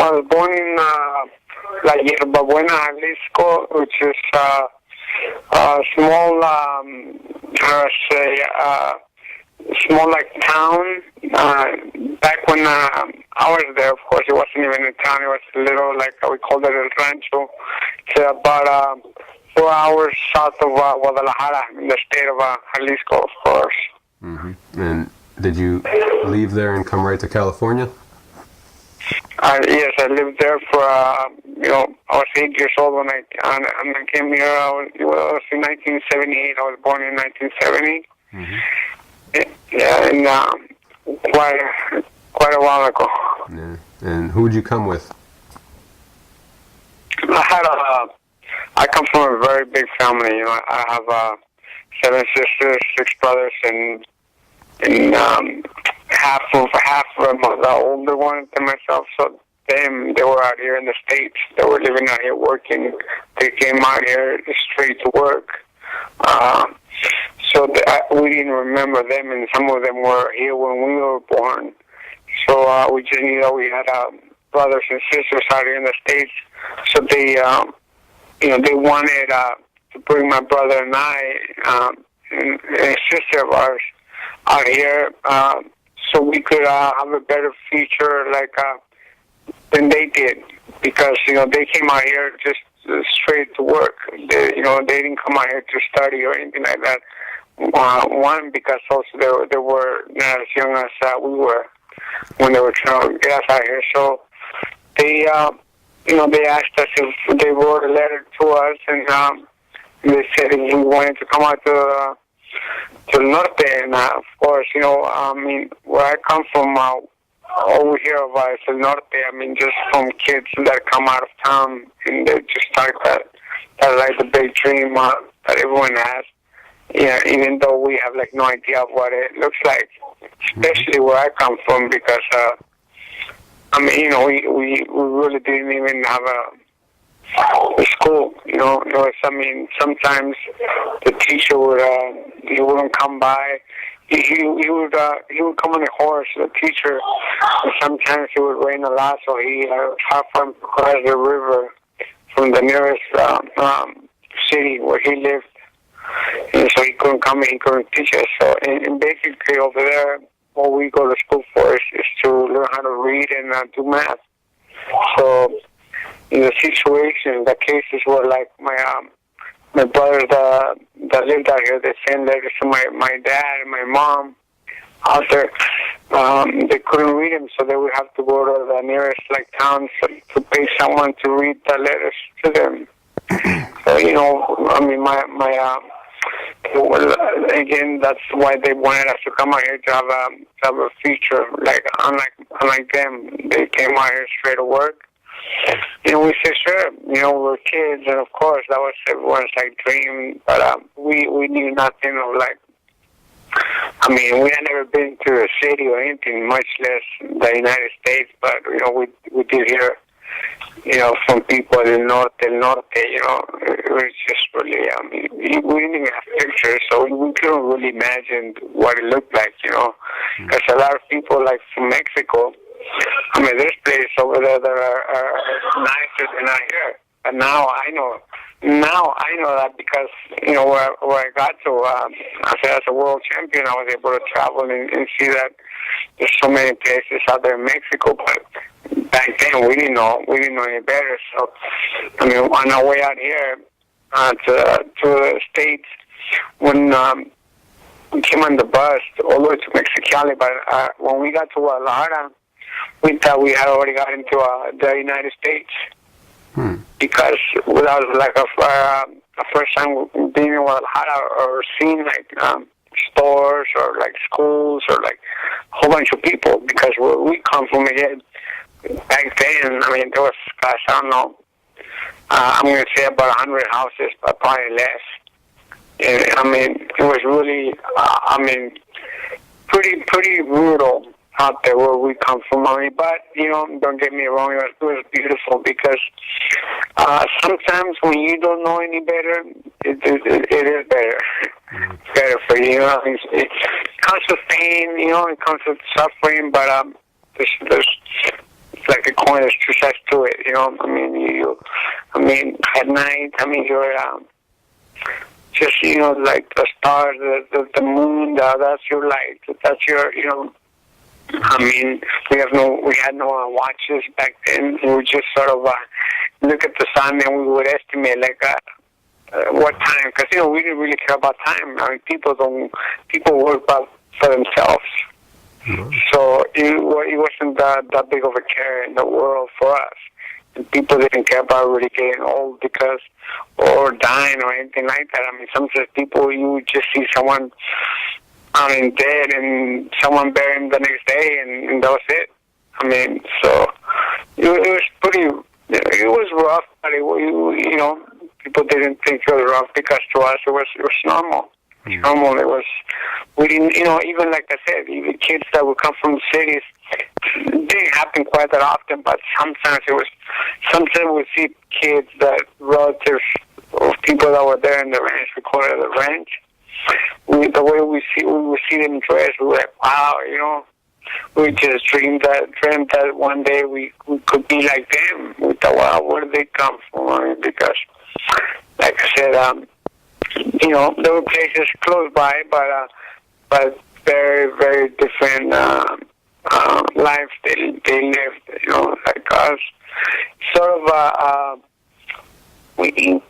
I was born in La Yerba Buena, Jalisco, which is a small, small like town. Back when I was there, of course, it wasn't even a town. It was a little, like we called it El Rancho. It's about 4 hours south of Guadalajara, in the state of Jalisco, of course. Mm-hmm. And did you leave there and come right to California? Yes, I lived there for, I was 8 years old when I came here. It was in 1978. I was born in 1970. Mm-hmm. Yeah, and quite a while ago. Yeah. And who would you come with? I come from a very big family. I have 7 sisters, 6 brothers, and half of the older ones than myself. So they were out here in the States. They were living out here working. They came out here straight to work. So we didn't remember them, and some of them were here when we were born. So we just knew that we had brothers and sisters out here in the States. So they, they wanted to bring my brother and I and a sister of ours out here, so we could have a better future, than they did, because they came out here just straight to work. They didn't come out here to study or anything like that. One, because also they were not as young as we were when they were trying to get us out here. So they, they asked us if they wrote a letter to us, and they said if we wanted to come out to Norte, and of course, where I come from, over here of El Norte, just from kids that come out of town, and they just start that like the big dream that everyone has. Yeah, even though we have no idea of what it looks like, especially where I come from, because we really didn't even have a school. Sometimes the teacher he wouldn't come by. He would come on a horse, the teacher, and sometimes it would rain a lot, so he had to cross the river from the nearest city where he lived. And so he couldn't come and he couldn't teach us. So, and basically over there, what we go to school for is to learn how to read and do math. So, in the situation, the cases were like my brothers that lived out here, they sent letters to my dad and my mom out there. They couldn't read them, so they would have to go to the nearest town to pay someone to read the letters to them. So, again, that's why they wanted us to come out here to have a future. Unlike them, they came out here straight to work. We said, sure, we're kids, and of course, that was everyone's dream, but we knew nothing of we had never been to a city or anything, much less the United States, but, we did hear, from people del norte, it was just really, we didn't even have pictures, so we couldn't really imagine what it looked like, because a lot of people, from Mexico, there's places over there that are nicer than out here. And now I know that because, where I got to, as a world champion, I was able to travel and see that there's so many places out there in Mexico, but back then we didn't know any better. So, on our way out here to the States, when we came on the bus all the way to Mexicali, but when we got to Guadalajara, we thought we had already got into the United States. Because that was a first time being in Guadalajara or seeing stores or schools or a whole bunch of people. Because where we come from, again, back then, there was, I don't know, I'm going to say about 100 houses, but probably less. And, it was really, pretty brutal out there where we come from. But, don't get me wrong, it was beautiful because sometimes when you don't know any better, it is better. It's better for you. It comes with pain, it comes with suffering, but there's it's like a point. There's two sides to it, you know. I mean, at night, I mean, you're just, you know, like the stars, the moon, that's your light. That's your, you know. I mean, we had no watches back then. We would just sort of look at the sun and we would estimate like what time, because you know we didn't really care about time. I mean, people work for themselves, so it wasn't that big of a care in the world for us. And people didn't care about really getting old or dying or anything like that. I mean, sometimes you would just see someone dead and someone bury him the next day, and that was it. I mean, so it was pretty. It was rough, but you know, people didn't think it was rough because to us it was normal. Normal. It was. We didn't, you know, even like I said, even kids that would come from cities, it didn't happen quite that often, but sometimes it was. Sometimes we'd see kids that relatives of people that were there in the ranch, we call it the ranch. The way we would see them dressed, we were like, wow, you know, we just dreamed that one day we could be like them. We thought, wow, where did they come from? I mean, because, like I said, you know, there were places close by, but very, very different lives they lived, you know, like us. Sort of, in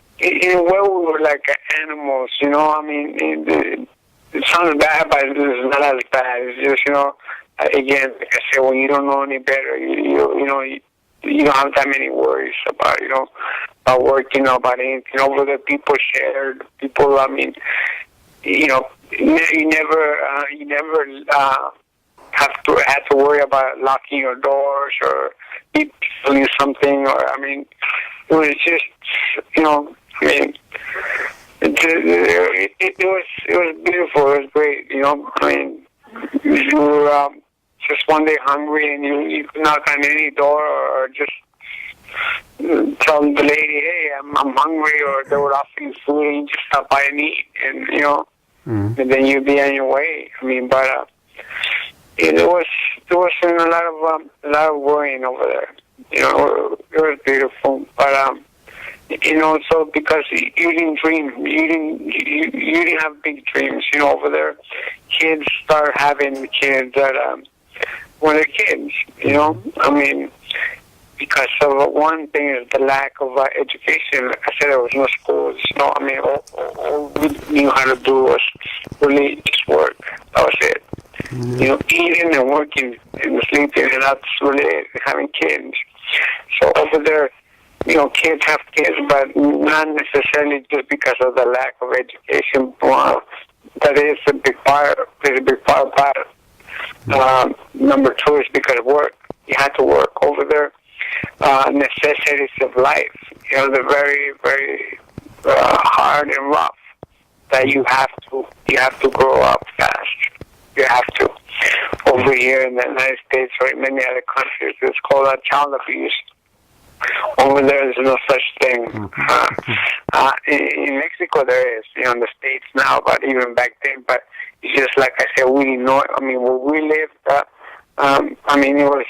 a way, we were like animals, you know. I mean, it sounds bad, but it's not as bad. It's just, you know, again, like I said, when you don't know any better, you know, you don't have that many worries about, you know, about work, you know, about anything. Over there, people shared. People, I mean, you know, you never had to worry about locking your doors or doing something, or I mean, it was just, you know. I mean, it was beautiful. It was great, you know. I mean, you were just one day hungry and you could knock on any door or just tell the lady, hey, I'm hungry, or they would offer you food and you just stop by and eat, and you know, and then you'd be on your way. I mean, but there wasn't a lot of worrying over there. You know, it was beautiful, but you know, so because you didn't dream, you didn't have big dreams, you know. Over there, kids start having kids that when they're kids, you know. I mean, because of one thing is the lack of education. Like I said, there was no schools, you know. I mean, all we knew how to do was really just work. That was it. You know, eating and working and sleeping, and that's really it, having kids. So over there, you know, kids have kids, but not necessarily just because of the lack of education. That is a big part. Is a big part of that. Number two is because of work. You had to work over there. Necessities of life. You know, they're very, very hard and rough. That you have to grow up fast. You have to. Over here in the United States or in many other countries, it's called child abuse. Over there, there's no such thing. In Mexico, there is, you know, in the States now, but even back then. But it's just like I said, we didn't know it. I mean, where we lived, I mean, it was,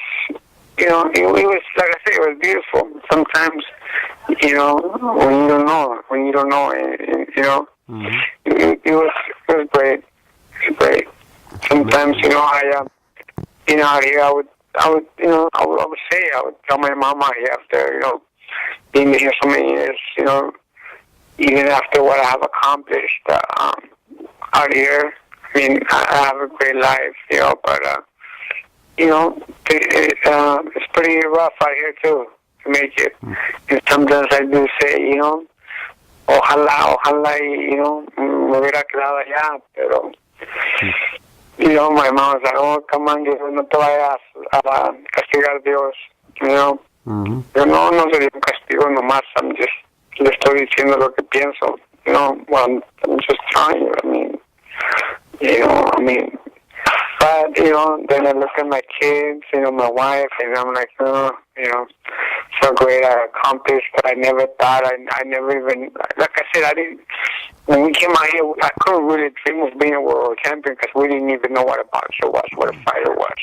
you know, it was, like I said, it was beautiful. Sometimes, you know, when you don't know, you know, it was great. It was great. Sometimes, you know, I would tell my mama after, you know, being here so many years, you know, even after what I have accomplished out here. I mean, I have a great life, you know, but, you know, it's pretty rough out here, too, to make it. And sometimes I do say, you know, ojalá, you know, me hubiera quedado allá, pero... You know, my mom was like, oh, come on, no te vayas a castigar Dios, you know. Yo no sería un castigo nomás, le estoy diciendo lo que pienso, you know, well, I'm just trying, I mean, you know, but, you know, then I look at my kids, you know, my wife, and I'm like, oh, you know, so great, I accomplished, but I never thought, I never even, like I said, when we came out here, I couldn't really dream of being a world champion because we didn't even know what a boxer was, what a fighter was.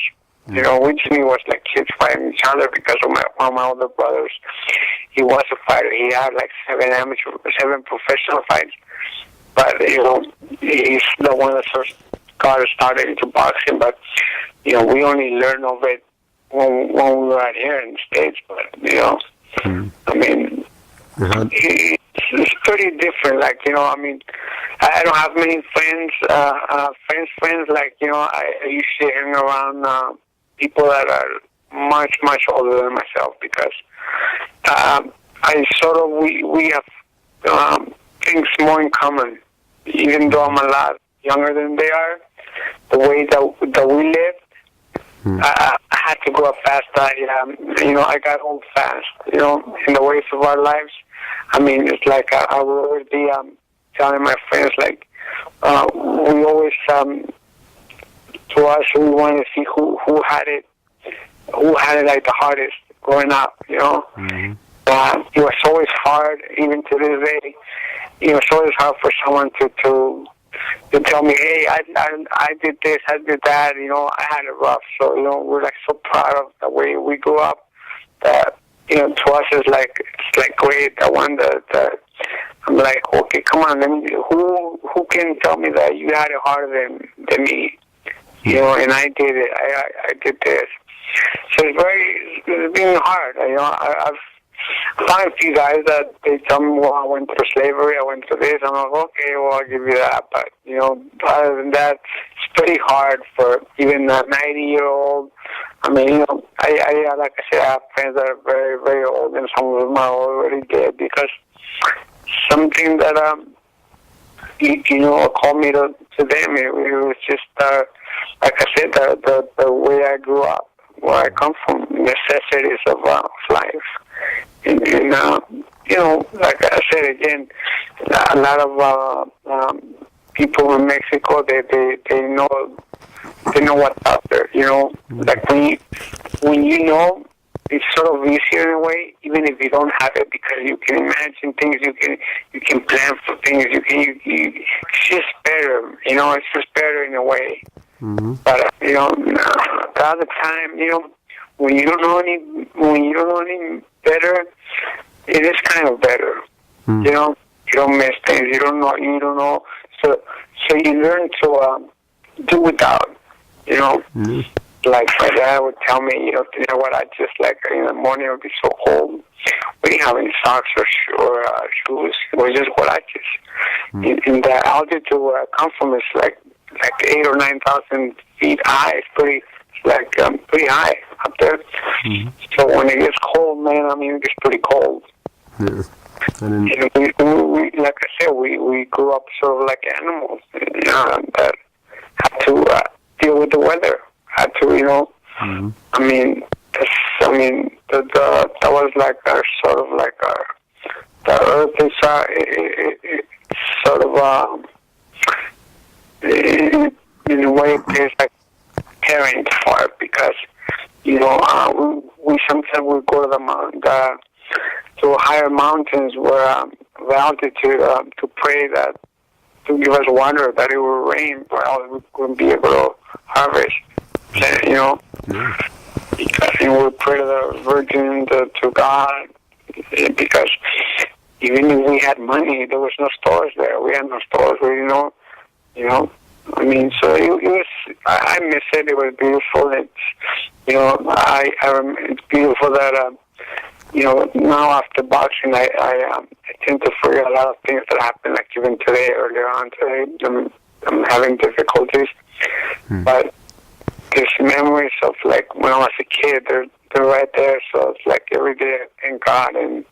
You know, originally it was like kids fighting each other because of one of my older brothers. He was a fighter. He had like 7 professional fights. But, you know, he's the one that first got us started into boxing. But, you know, we only learned of it when we were out here in the States. But, you know, I mean, it's pretty different. Like, you know, I mean, I don't have many friends, friends. Like, you know, I usually hang around people that are much, much older than myself because we have things more in common. Even though I'm a lot younger than they are, the way that we lived, I had to grow up fast. You know, I got old fast. You know, in the ways of our lives. I mean, it's like I would always be telling my friends, like, we always, to us, we wanted to see who had it like the hardest growing up, you know. It was always hard, even to this day. You know, it's always hard for someone to tell me, hey, I did this, I did that, you know, I had it rough. So, you know, we're like so proud of the way we grew up that, you know, to us it's like great. I wonder that I'm like, okay, come on, who can tell me that you had it harder than me? You know, and I did it. I did this. So it's been hard. You know, I've found a few guys that they tell me, well, I went through slavery, I went through this. I'm like, okay, well, I'll give you that. But, you know, other than that, it's pretty hard for even a 90-year-old. I mean, you know, I like I said, I have friends that are very, very old, and some of them are already dead because something that, you know, called me to them. It was just, like I said, the way I grew up, where I come from, necessities of life. And you know, like I said again, a lot of people in Mexico, they know what's out there. You know, like when you know, it's sort of easier in a way, even if you don't have it, because you can imagine things, you can plan for things, it's just better. You know, it's just better in a way. But you know, the other time, you know, when you don't know any better, it is kind of better. You know, you don't miss things. You don't know. So you learn to do without. You know, like my dad would tell me, you know what? I just like in the morning it would be so cold. We didn't have any socks or shoes. It was just huaraches. And the altitude where I come from is like 8,000 or 9,000 feet high. It's pretty high up there. So when it gets cold, man, I mean, it gets pretty cold. Yeah. And we, like I said, we grew up sort of like animals, you know, that had to deal with the weather. Had to, you know. I mean, that was like our sort of like the earth is sort of in a way it's like caring for it because, you know, we sometimes would go to the mountain, to higher mountains where the altitude to pray that to give us water, that it will rain, or else we wouldn't be able to harvest. You know, because we would pray to the Virgin, to God, because even if we had money, there was no stores there. We had no stores. We didn't know, you know. I mean, so it was. I miss it. It was beautiful. It's, you know, it's beautiful that. You know, now after boxing, I tend to forget a lot of things that happened, like even today, earlier on today. I'm having difficulties, but there's memories of like when I was a kid. They're right there. So it's like every day I thank God, and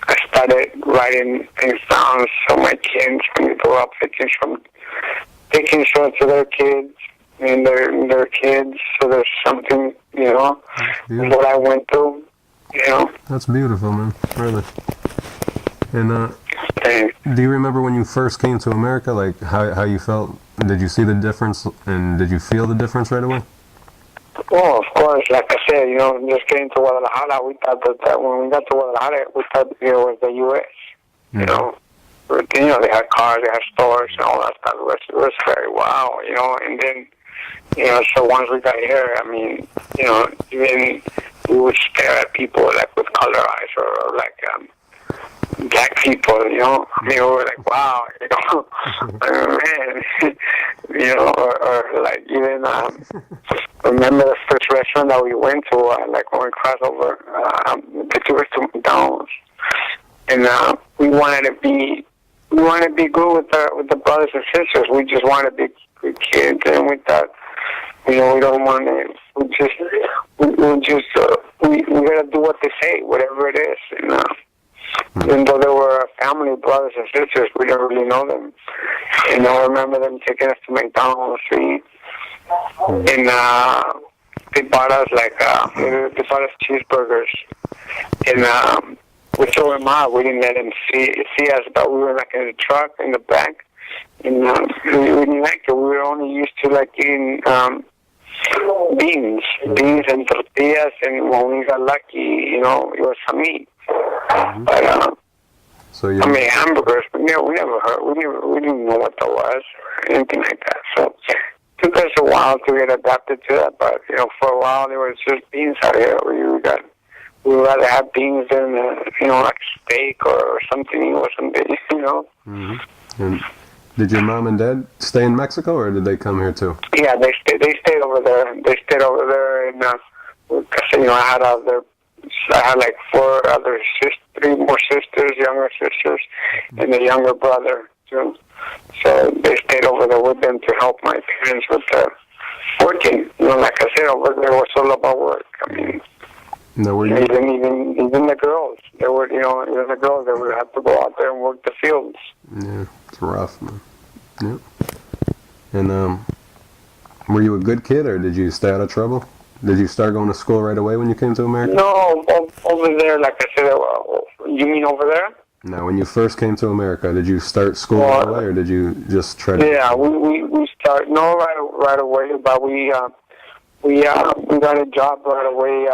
I started writing things down so my kids, when they grow up, they can show it to their kids and their kids. So there's something, you know, what I went through. You know? That's beautiful, man. Really. And do you remember when you first came to America, like how you felt? Did you see the difference, and did you feel the difference right away? Well, of course, like I said, you know, just getting to Guadalajara, we thought that when we got to Guadalajara, we thought it was the U.S. You know, they had cars, they had stores, and all that stuff. It was very wow, you know. And then So once we got here, I mean, even we would stare at people like with color eyes or like black people, I mean, we were like, wow, man, or like even remember the first restaurant that we went to, like when we crossed over, the tourist to McDonald's, and we wanted to be good with the brothers and sisters. We just wanted to be good kids, and we thought, we don't want to. We gotta do what they say, whatever it is. And even though they were family, brothers and sisters, we didn't really know them. And I remember them taking us to McDonald's to eat, and they bought us they bought us cheeseburgers, and we threw them out. We didn't let them see us, but we were like in the truck in the back, and we didn't like it. We were only used to like eating beans and tortillas, and when we got lucky, it was some meat. But hamburgers. We never heard. We didn't know what that was or anything like that. So it took us a while to get adapted to that. But for a while there was just beans out here. We would rather have beans than like steak or something or something. And did your mom and dad stay in Mexico, or did they come here too? Yeah, they stayed over there. They stayed over there, and I had like three more sisters, younger sisters, and a younger brother too. So they stayed over there with them to help my parents with working. Like I said, over there was all about work. I mean, even the girls, they would, even the girls, they would have to go out there and work the fields. Yeah, it's rough, man. Yeah. And were you a good kid, or did you stay out of trouble? Did you start going to school right away when you came to America? No, over there, like I said, you mean over there? No, when you first came to America, did you start school right away, or did you just try to... Yeah, we started, right away, but we got a job right away.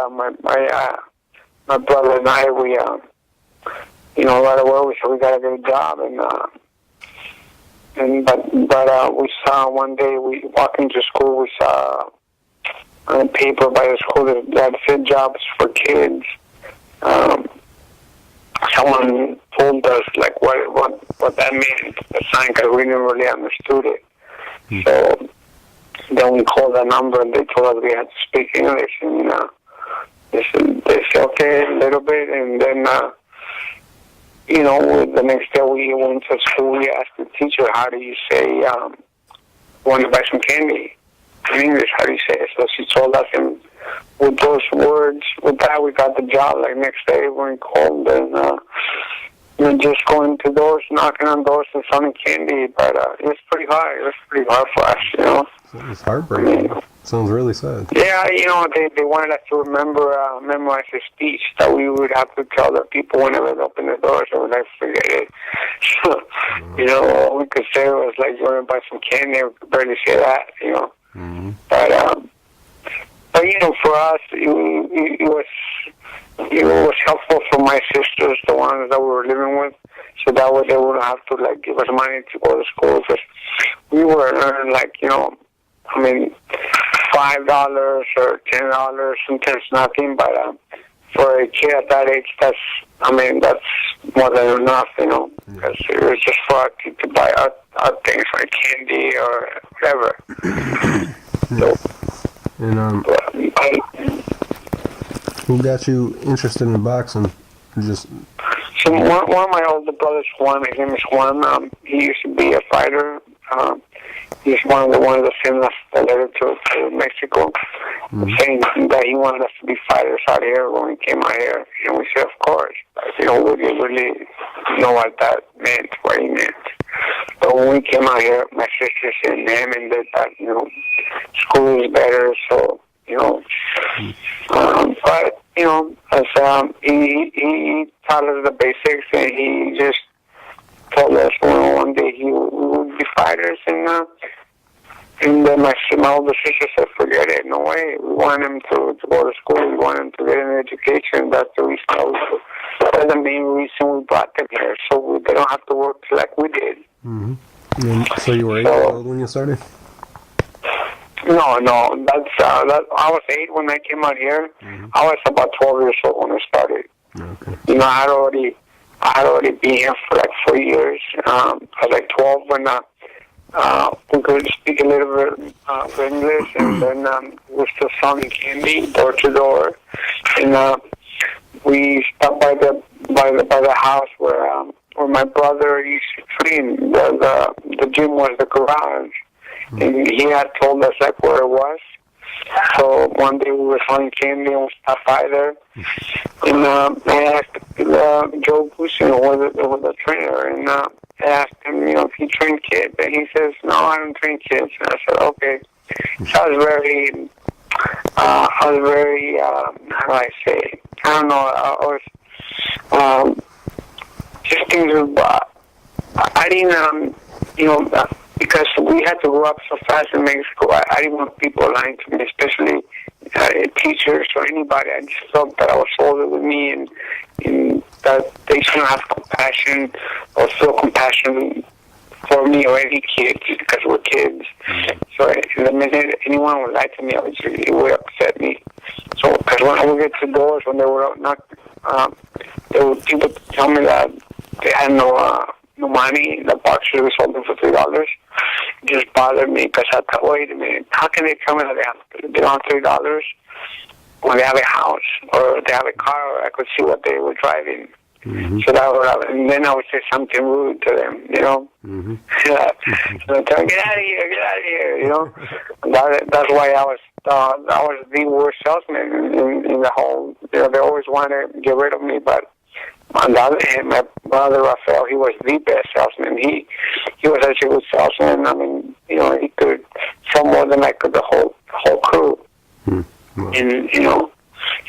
My brother and I, right away, we said we got to get a job, but we saw one day, we walked into school, we saw on a paper by the school that said jobs for kids. Someone told us like what that meant, the sign, because we didn't really understood it. So then we called that number, and they told us we had to speak English, and they said okay a little bit, and then the next day we went to school. We asked the teacher, how do you say want to buy some candy in English? How do you say it? So she told us, and with those words, with that, we got the job. Like next day, when we called, and just going to doors, knocking on doors, and selling candy. But it was pretty hard. It was pretty hard for us, It's heartbreaking. Sounds really sad. Yeah, they wanted us to memorize a speech that we would have to tell the people whenever they open the doors, and we'd like, forget it. So, all we could say was like, you want to buy some candy? We could barely say that, But for us, it was helpful for my sisters, the ones that we were living with, so that way they wouldn't have to like give us money to go to school, because we were earning $5 or $10, sometimes nothing. But for a kid at that age, that's more than enough, because it was just for us to buy our things like candy or whatever. And who got you interested in boxing? So one of my older brothers, Juan, his name is Juan. He used to be a fighter. He's one of the ones that sent us a letter to Mexico, saying that he wanted us to be fighters out here when we came out here. And we said, of course. But, we didn't really know what that meant, what he meant. But when we came out here, my sisters and him, and they thought, school is better, so, but, as he taught us the basics, and he just told us one day we would be fighters, and then my older sister said, forget it, no way. We want him to go to school. We want him to get an education. That's the reason. That's the main reason we brought them here, so they don't have to work like we did. And so you were 8 years old when you started? No. That I was 8 when I came out here. Mm-hmm. I was about 12 years old when I started. Okay. You know, I had already been here for like 4 years. I was like 12 when we could speak a little bit of English, and then we still selling candy door to door. And we stopped by the house where my brother used to train. The gym was the garage, and he had told us like where it was. So one day we were selling candy and we stopped by there. And I asked Joe Bush, was the trainer, and I asked him, if he trained kids, and he says, no, I don't train kids. And I said, okay. So I was very, how do I say, I don't know, I was, just things of, I didn't, because we had to grow up so fast in Mexico, I didn't want people lying to me, especially teachers or anybody. I just felt that I was older than me, and that they shouldn't have compassion or feel compassion for me or any kids, because we're kids. So the minute anyone would lie to me, it would upset me. So, because when I would get to doors, when they were not, people tell me that they had no money, the boxes we sold them for $3. It just bothered me, because I thought, wait a minute, how can they tell me that they don't have $3 when they have a house or they have a car, or I could see what they were driving? Mm-hmm. So and then I would say something rude to them, Mm-hmm. So I tell them, get out of here, That's why I was the worst salesman in the whole. They always wanted to get rid of me, but on the other hand, my brother Rafael, he was the best salesman. He was such a good salesman. I mean, he could sell more than the whole crew. Wow. And so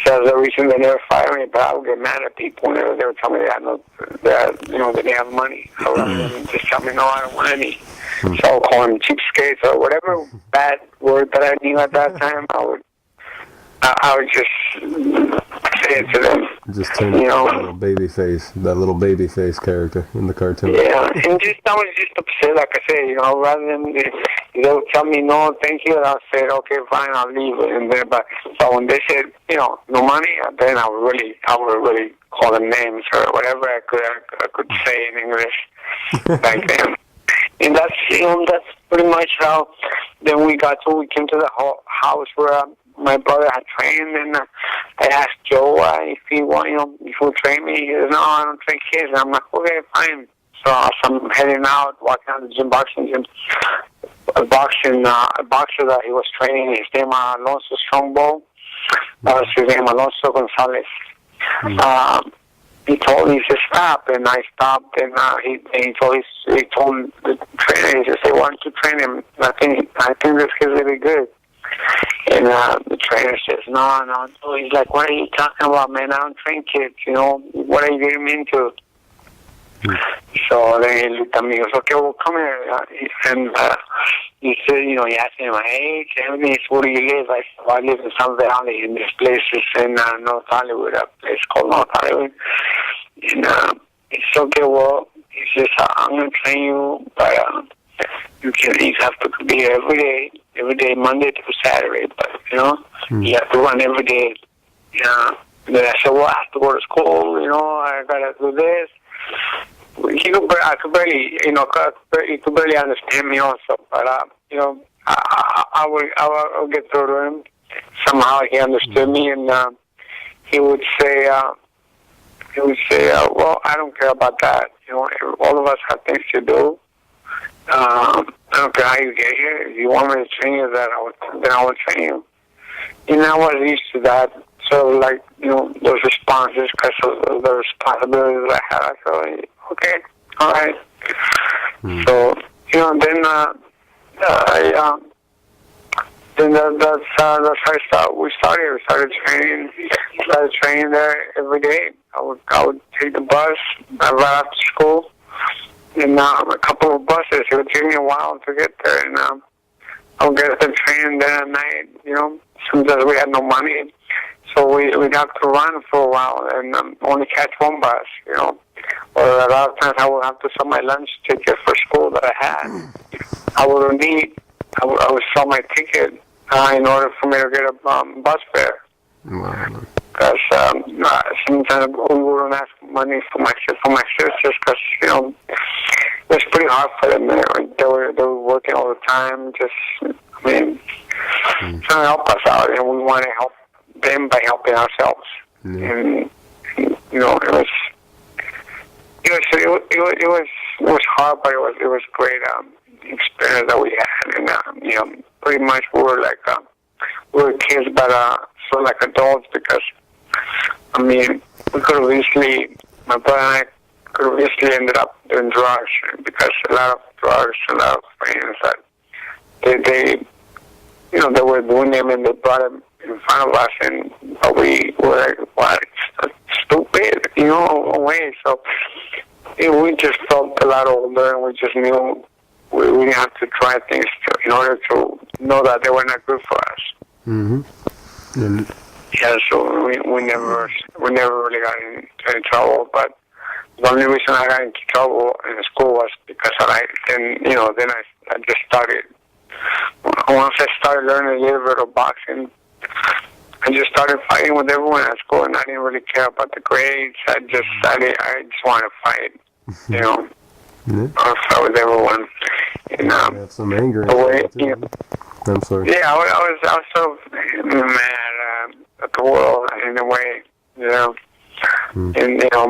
that's the reason they never fired me. But I would get mad at people whenever they would tell me that they didn't have money. I would just tell me, no, I don't want any. So I would call them cheapskates or whatever bad word that I knew at that time. I would just say it to them. Just turn that little baby face character in the cartoon. Yeah, and I was just upset, like I said, rather than they'll tell me no, thank you, and I'll say, okay, fine, I'll leave it. And then, but when they said, no money, then I would really call them names or whatever I could say in English back then. And that's pretty much how. Then we came to the house where my brother had trained, and I asked Joe if he would train me. He says, no, I don't train kids. And I'm like, okay, fine. So I'm heading out, walking out the gym, boxing gym. A boxer that he was training, his name Alonso Strongbow. His name Alonso Gonzalez. He told me to stop, and I stopped, and he told the trainer, he just said, why don't you train him? I think this kid's really good. And the trainer says, no. He's like, what are you talking about, man? I don't train kids, What are you getting me into? So then he looked at me and goes, okay, well, come here. And he said, he asked me my age and everything. He said, where do you live? I said, well, I live in Sun Valley, and this place is in North Hollywood, a place called North Hollywood. And he said, okay, well, he says, I'm going to train you, but you have to be here every day, Monday through Saturday, but, you have to run every day. And then I said, well, I have to go to school, I got to do this. He could barely understand me also, but, I would get through to him. Somehow he understood me, and he would say, well, I don't care about that. All of us have things to do. I don't care how you get here. If you want me to train you, then I will train you. And I was used to that. So, those responses, because of the responsibilities I had, I thought, okay, all right. So, then that's how we started training. Started training there every day. I would take the bus right after school, and a couple of buses. It would take me a while to get there, and I would get the train there at night. Sometimes we had no money, so we'd have to run for a while and only catch one bus. Or a lot of times I would have to sell my lunch ticket for school that I had. I wouldn't eat. I would sell my ticket in order for me to get a bus fare. Wow. Because sometimes we wouldn't ask money for my sisters because it was pretty hard for them. They were working all the time, trying to help us out, and we want to help them by helping ourselves. Yeah. And it was hard, but it was great experience that we had, and pretty much we were kids, but so like adults, because we could have easily, my brother and I could have easily ended up doing drugs, because a lot of drugs, a lot of friends that they were doing them, and they brought them in front of us, but we were like, what, it's stupid, away. So we just felt a lot older, and we just knew we didn't have to try things in order to know that they were not good for us. Mm-hmm. And yeah, so we never really got into trouble, but the only reason I got into trouble in school was because I just started. Once I started learning a little bit of boxing, I just started fighting with everyone at school, and I didn't really care about the grades. I just wanted to fight, Yeah. I fight with everyone. And have some anger. I'm sorry. Yeah, I was sort of mad at the world in a way, And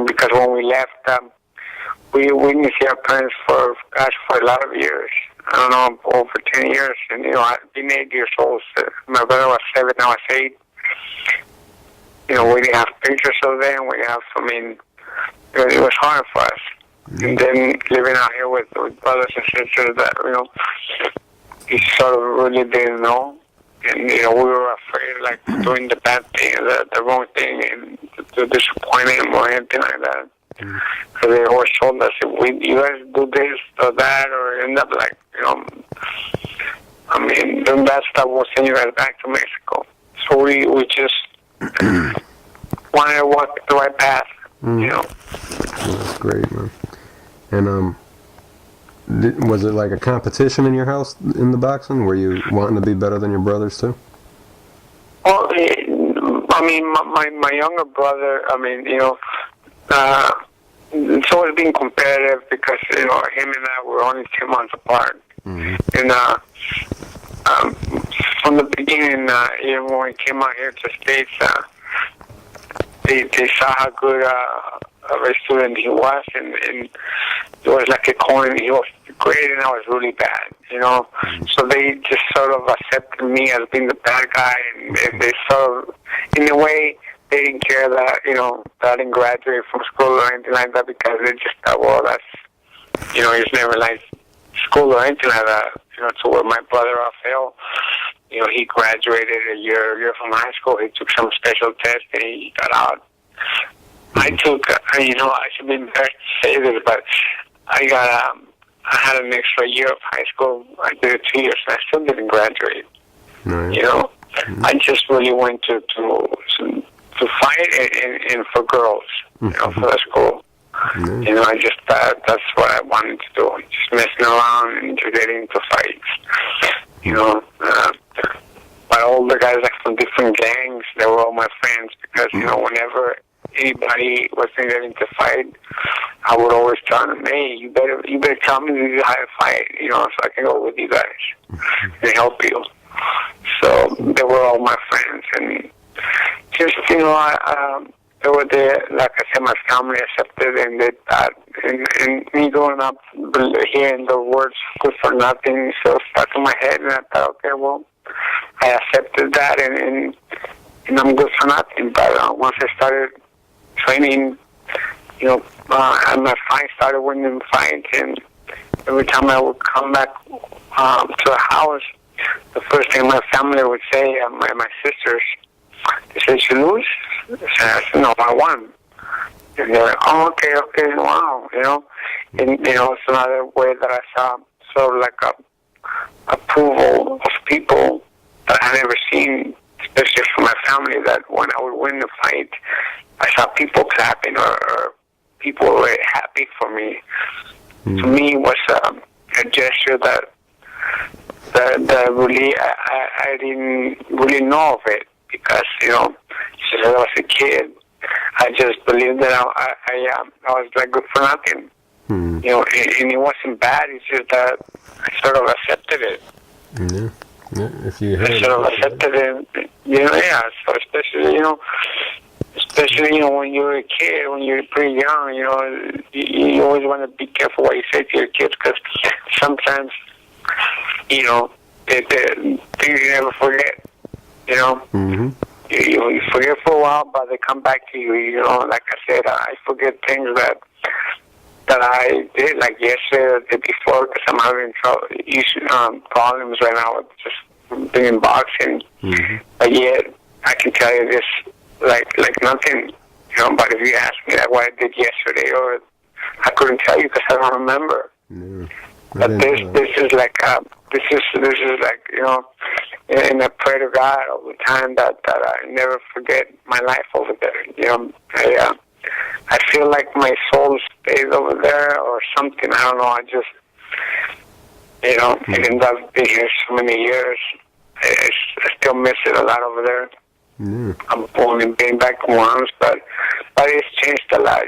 because when we left, we didn't see our parents for a lot of years. I don't know, over 10 years. And I'd been 8 years old. So my brother was 7, I was 8. We didn't have pictures of them. We have, it was hard for us. And then living out here with brothers and sisters that, we sort of really didn't know. And, we were afraid, like, doing the bad thing, the wrong thing, and to disappoint him or anything like that. Because they always told us, if you guys do this or that, or end up like, doing bad stuff, we'll send you guys back to Mexico. So we just wanted to walk the right path, That's great, man. And was it like a competition in your house in the boxing? Were you wanting to be better than your brothers too? Well, my younger brother, it's always been competitive because, him and I were only 2 months apart. Mm-hmm. And from the beginning, even when we came out here to the States, they saw how good of a student he was, and it was like a coin. He was great, and I was really bad, So they just sort of accepted me as being the bad guy, and they sort of, in a way, they didn't care that, that I didn't graduate from school or anything like that, because they just thought, well, that's, he's never liked school or anything like that, to where my brother Rafael, he graduated a year from high school. He took some special test, and he got out. I took, I should be embarrassed to say this, but I had an extra year of high school. I did it 2 years, and I still didn't graduate. Nice. Mm-hmm. I just really went to fight and for girls, for the school. Mm-hmm. I just thought that's what I wanted to do, just messing around and just getting into fights. But all the guys, like, from different gangs, they were all my friends, because, whenever anybody was getting to fight, I would always tell them, hey, you better tell me how to fight, so I can go with you guys and help you. So they were all my friends, and just, they were there, like I said, my family accepted, and they thought, and me growing up hearing the words good for nothing so stuck in my head, and I thought, okay, well, I accepted that, and I'm good for nothing. But once I started training, and my fight started winning fights, and every time I would come back to the house, the first thing my family would say, my sisters, they said, "You lose?" I said, "No, I won." And they're like, "Oh, okay, wow," And it's another way that I saw sort of like a approval of people that I never seen, especially from my family. That when I would win the fight, I saw people clapping or people were happy for me. To me, it was a gesture that that really I didn't really know of it because since I was a kid, I just believed that I was like good for nothing. And it wasn't bad. It's just that I sort of accepted it. Yeah. If you I sort of accepted it. Yeah. So especially when you're a kid, when you're pretty young, you always want to be careful what you say to your kids because sometimes, they things you never forget. Mm-hmm. You forget for a while, but they come back to you. Like I said, I forget things that I did, like yesterday or the day before, because I'm having problems right now with just being boxing. Mm-hmm. But yet, I can tell you this like nothing. But if you ask me like what I did yesterday, or I couldn't tell you because I don't remember. Yeah. But this is like and I pray to God all the time that I never forget my life over there. I feel like my soul stays over there or something. I don't know. I just even though I've been here so many years, I still miss it a lot over there. I've only been back once, but it's changed a lot.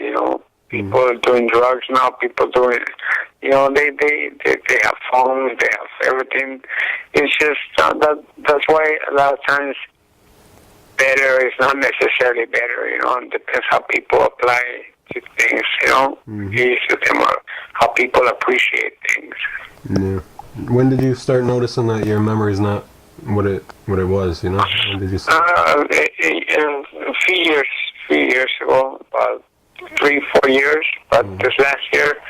People are doing drugs now. People doing, they have phones, they have everything. It's just that's why a lot of times better is not necessarily better. It depends how people apply to things. How people appreciate things. Yeah. When did you start noticing that your memory's not what it was? When did you say? A few years ago, about 3-4 years. But this last year,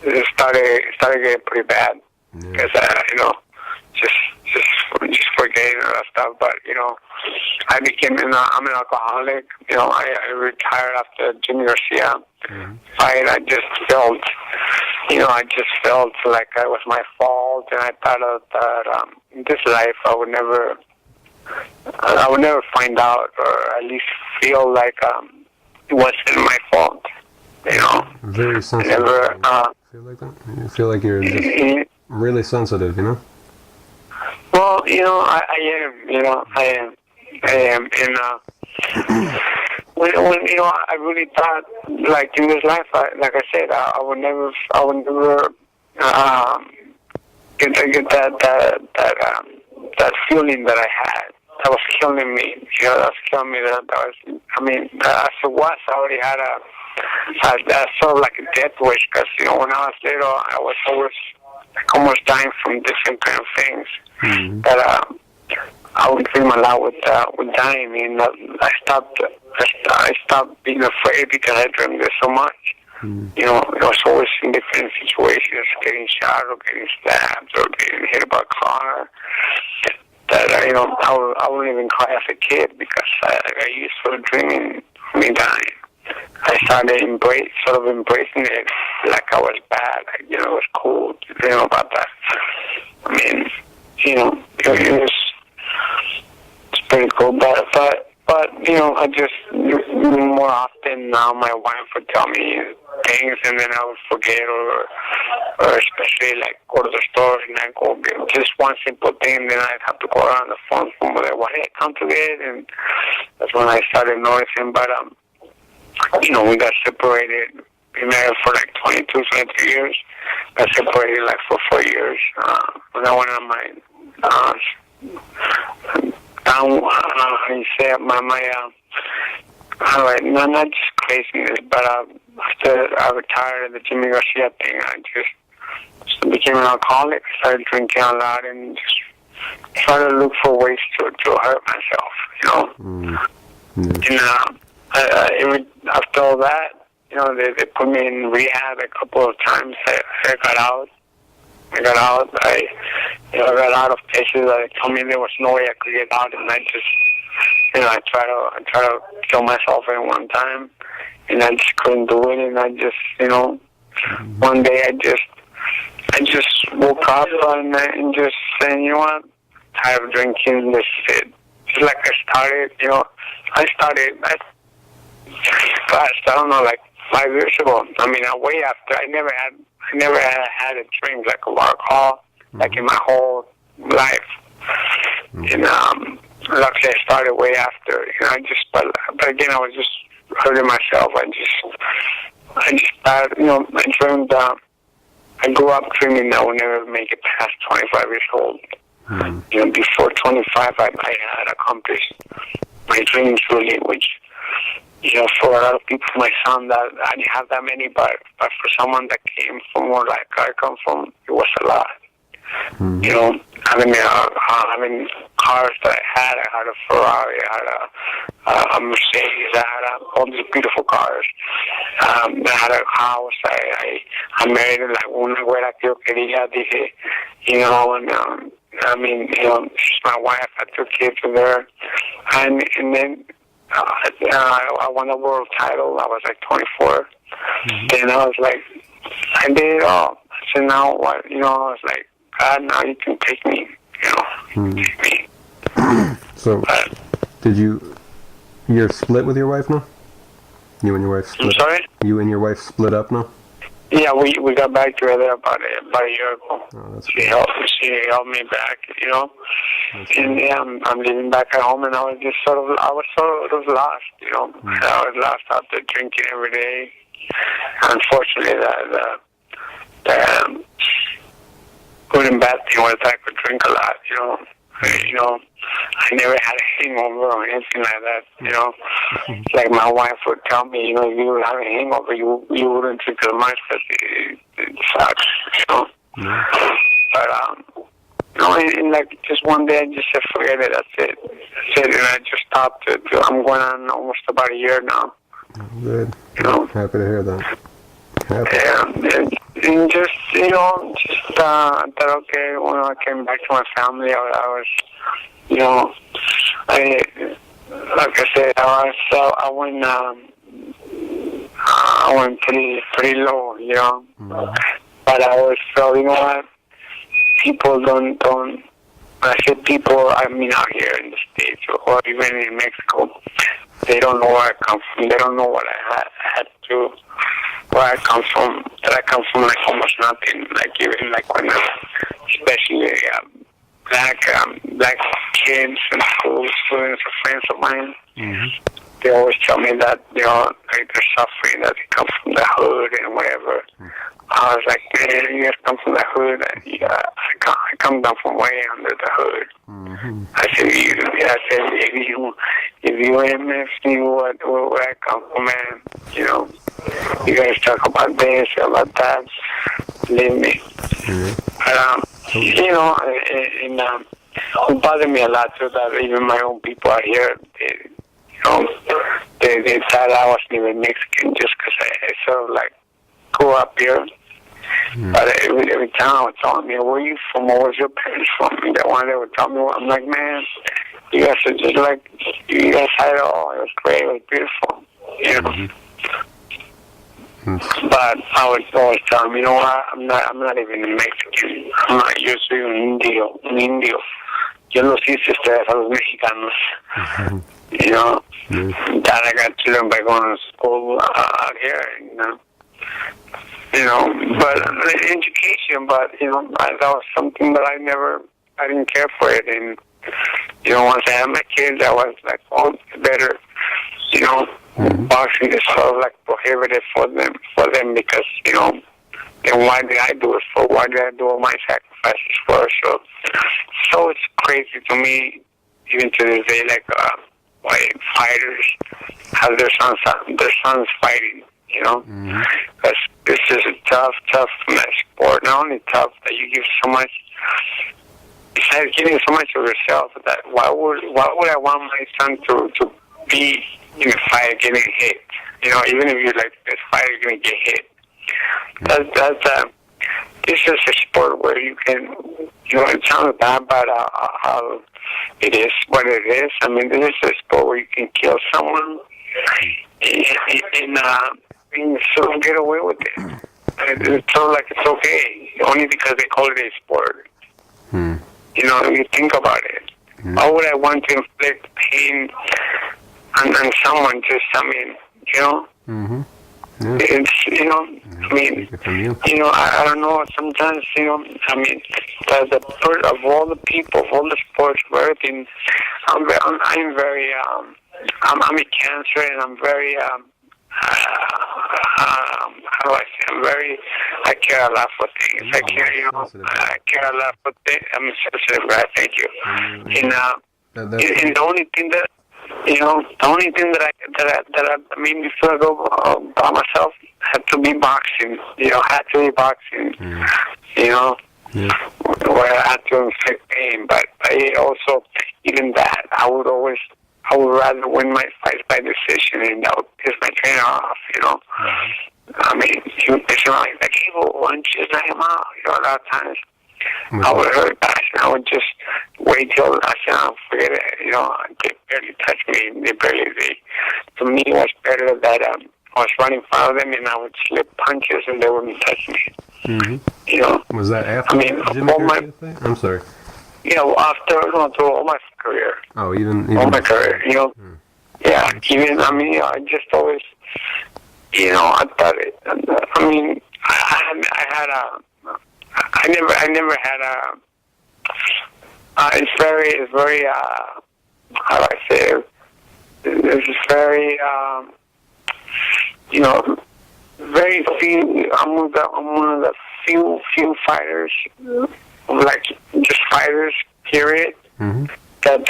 it started getting pretty bad because just forgetting all that stuff. But I'm an alcoholic. I retired after Jimmy Garcia fight. I just felt like it was my fault, and I thought that in this life I would never find out, or at least feel like it wasn't my fault. Very sensitive. Feel like that? You feel like you're just really sensitive, Well, I am. I am. And when I really thought, like in this life, like I said, I would never get that feeling that I had. That was killing me. That was killing me. As it was, I already had a sort of like a death wish, because when I was little, I was almost dying from different kind of things. That I would dream a lot with dying, and I stopped being afraid because I dreamed it so much. It was always in different situations, getting shot or getting stabbed or getting hit by a car. That I wouldn't even cry as a kid because I used to dreaming of me dying. I started embracing it like I was bad. It was cool to dream about that. It's pretty cool, but I just more often now my wife would tell me things and then I would forget, or especially like go to the store and I go get just one simple thing, and then I'd have to go around the phone for my wife, hey, come to it, and that's when I started noticing. But we got separated. We married for like 23 years. Got separated like for 4 years. When I went on my not just craziness, but after I retired at the Jimmy Garcia thing, I just became an alcoholic. Started drinking a lot and just tried to look for ways to hurt myself, And after all that, they put me in rehab a couple of times. I got out. I got out of places that told me there was no way I could get out, and I just, I tried to kill myself at one time, and I just couldn't do it, and I just, one day I just woke up and just saying, you know what, tired of drinking, this is it. Just like I started fast, I don't know, like 5 years ago. Way after, I never had a drink like a alcohol, like in my whole life. And luckily I started way after. But again, I was just hurting myself. I dreamed. I grew up dreaming I would never make it past 25 years old. Before 25, I had accomplished my dreams really, which, for a lot of people, my son, that I didn't have that many, but for someone that came from where like I come from, it was a lot. Having cars that I had a Ferrari, I had a Mercedes, I had all these beautiful cars. I had a house. I married like una güera que yo quería, dije, she's my wife. I had 2 kids with her, and then I won a world title. I was like 24, and I was like, I did it all. So now what? I was like, God, now you can take me. Take me. So, you're split with your wife now? You and your wife split? I'm sorry? You and your wife split up now? Yeah, we got back together about a year ago. Oh, she helped me back, and I'm living back at home, and I was sort of lost, I was lost out there drinking every day. Unfortunately, the good and bad thing was that I could drink a lot, I never had a hangover or anything like that, Like my wife would tell me, if you would have a hangover, you wouldn't drink as much because it sucks, But, and like just one day I just said, forget it, that's it. And I just stopped it. I'm going on almost about a year now. Good. Happy to hear that. And just, thought, okay, when I came back to my family, I was, like I said, I went pretty low, But I always felt, what, people don't, when I say people, I mean out here in the States or even in Mexico, they don't know where I come from. They don't know what I had to, where I come from. That I come from like almost nothing. Like even like when, especially black kids and students or friends of mine, they always tell me that like they're suffering, that they come from the hood and whatever. I was like, man, you guys come from the hood. I come down from way under the hood. I said, if you MF knew where I come from, man, you guys talk about this, about that, believe me. It bothered me a lot too that even my own people out here, they thought I wasn't even Mexican just because I sort of like grew up here. But every time I would tell me, where are you from? Where was your parents from? And that one they would tell me, I'm like, man, you guys are just like, you guys had it all. It was great. It was beautiful. But I would always tell them, what? I'm not even a Mexican. I'm not. Yo soy un indio. Yo los hice ustedes a los mexicanos. Dad, I got children by going to school out here, but education, but, that was something that I didn't care for it. And, once I had my kids, I was like, oh, better, boxing is sort of like prohibited for them because, then why did I do it for? Why did I do all my sacrifices for? So it's crazy to me, even to this day, like, why fighters have their sons fighting, because this is a tough sport. Not only tough that you give so much, besides giving so much of yourself, that why would I want my son to be in a fight getting hit? Even if you're like this fight, you're gonna get hit. This is a sport where you can, it sounds bad, but how it is what it is. I mean, this is a sport where you can kill someone and sort of get away with it. It's sort of like it's okay, only because they call it a sport. You think about it. Why would I want to inflict pain on someone just, It's, I don't know, sometimes, the part of all the people, of all the sports, of everything, I'm very, I'm a cancer, and I'm very, how do I say, I care a lot for things. I care, I care a lot for things. I'm sensitive, right? Thank you. And the only thing that, that made me feel good by myself had to be boxing. Where I had to inflict pain. But also, even that, I would rather win my fights by decision, and that would piss my trainer off, he would piss me off, like, hey, why don't you just let him out? A lot of times, I would hurt guys, and I would just wait till I said, forget it, they barely touch me, to me, it was better that, I was running in front of them, and I would slip punches, and they wouldn't touch me. Mm-hmm. Was that after Jimmy Garcia thing? I'm sorry. After, through all my career. Oh, even all my career, Yeah, even, I just always, I thought it, I never had it's very, how do I say it? It's very, very few, I'm one of the few fighters, like, just fighters, period, that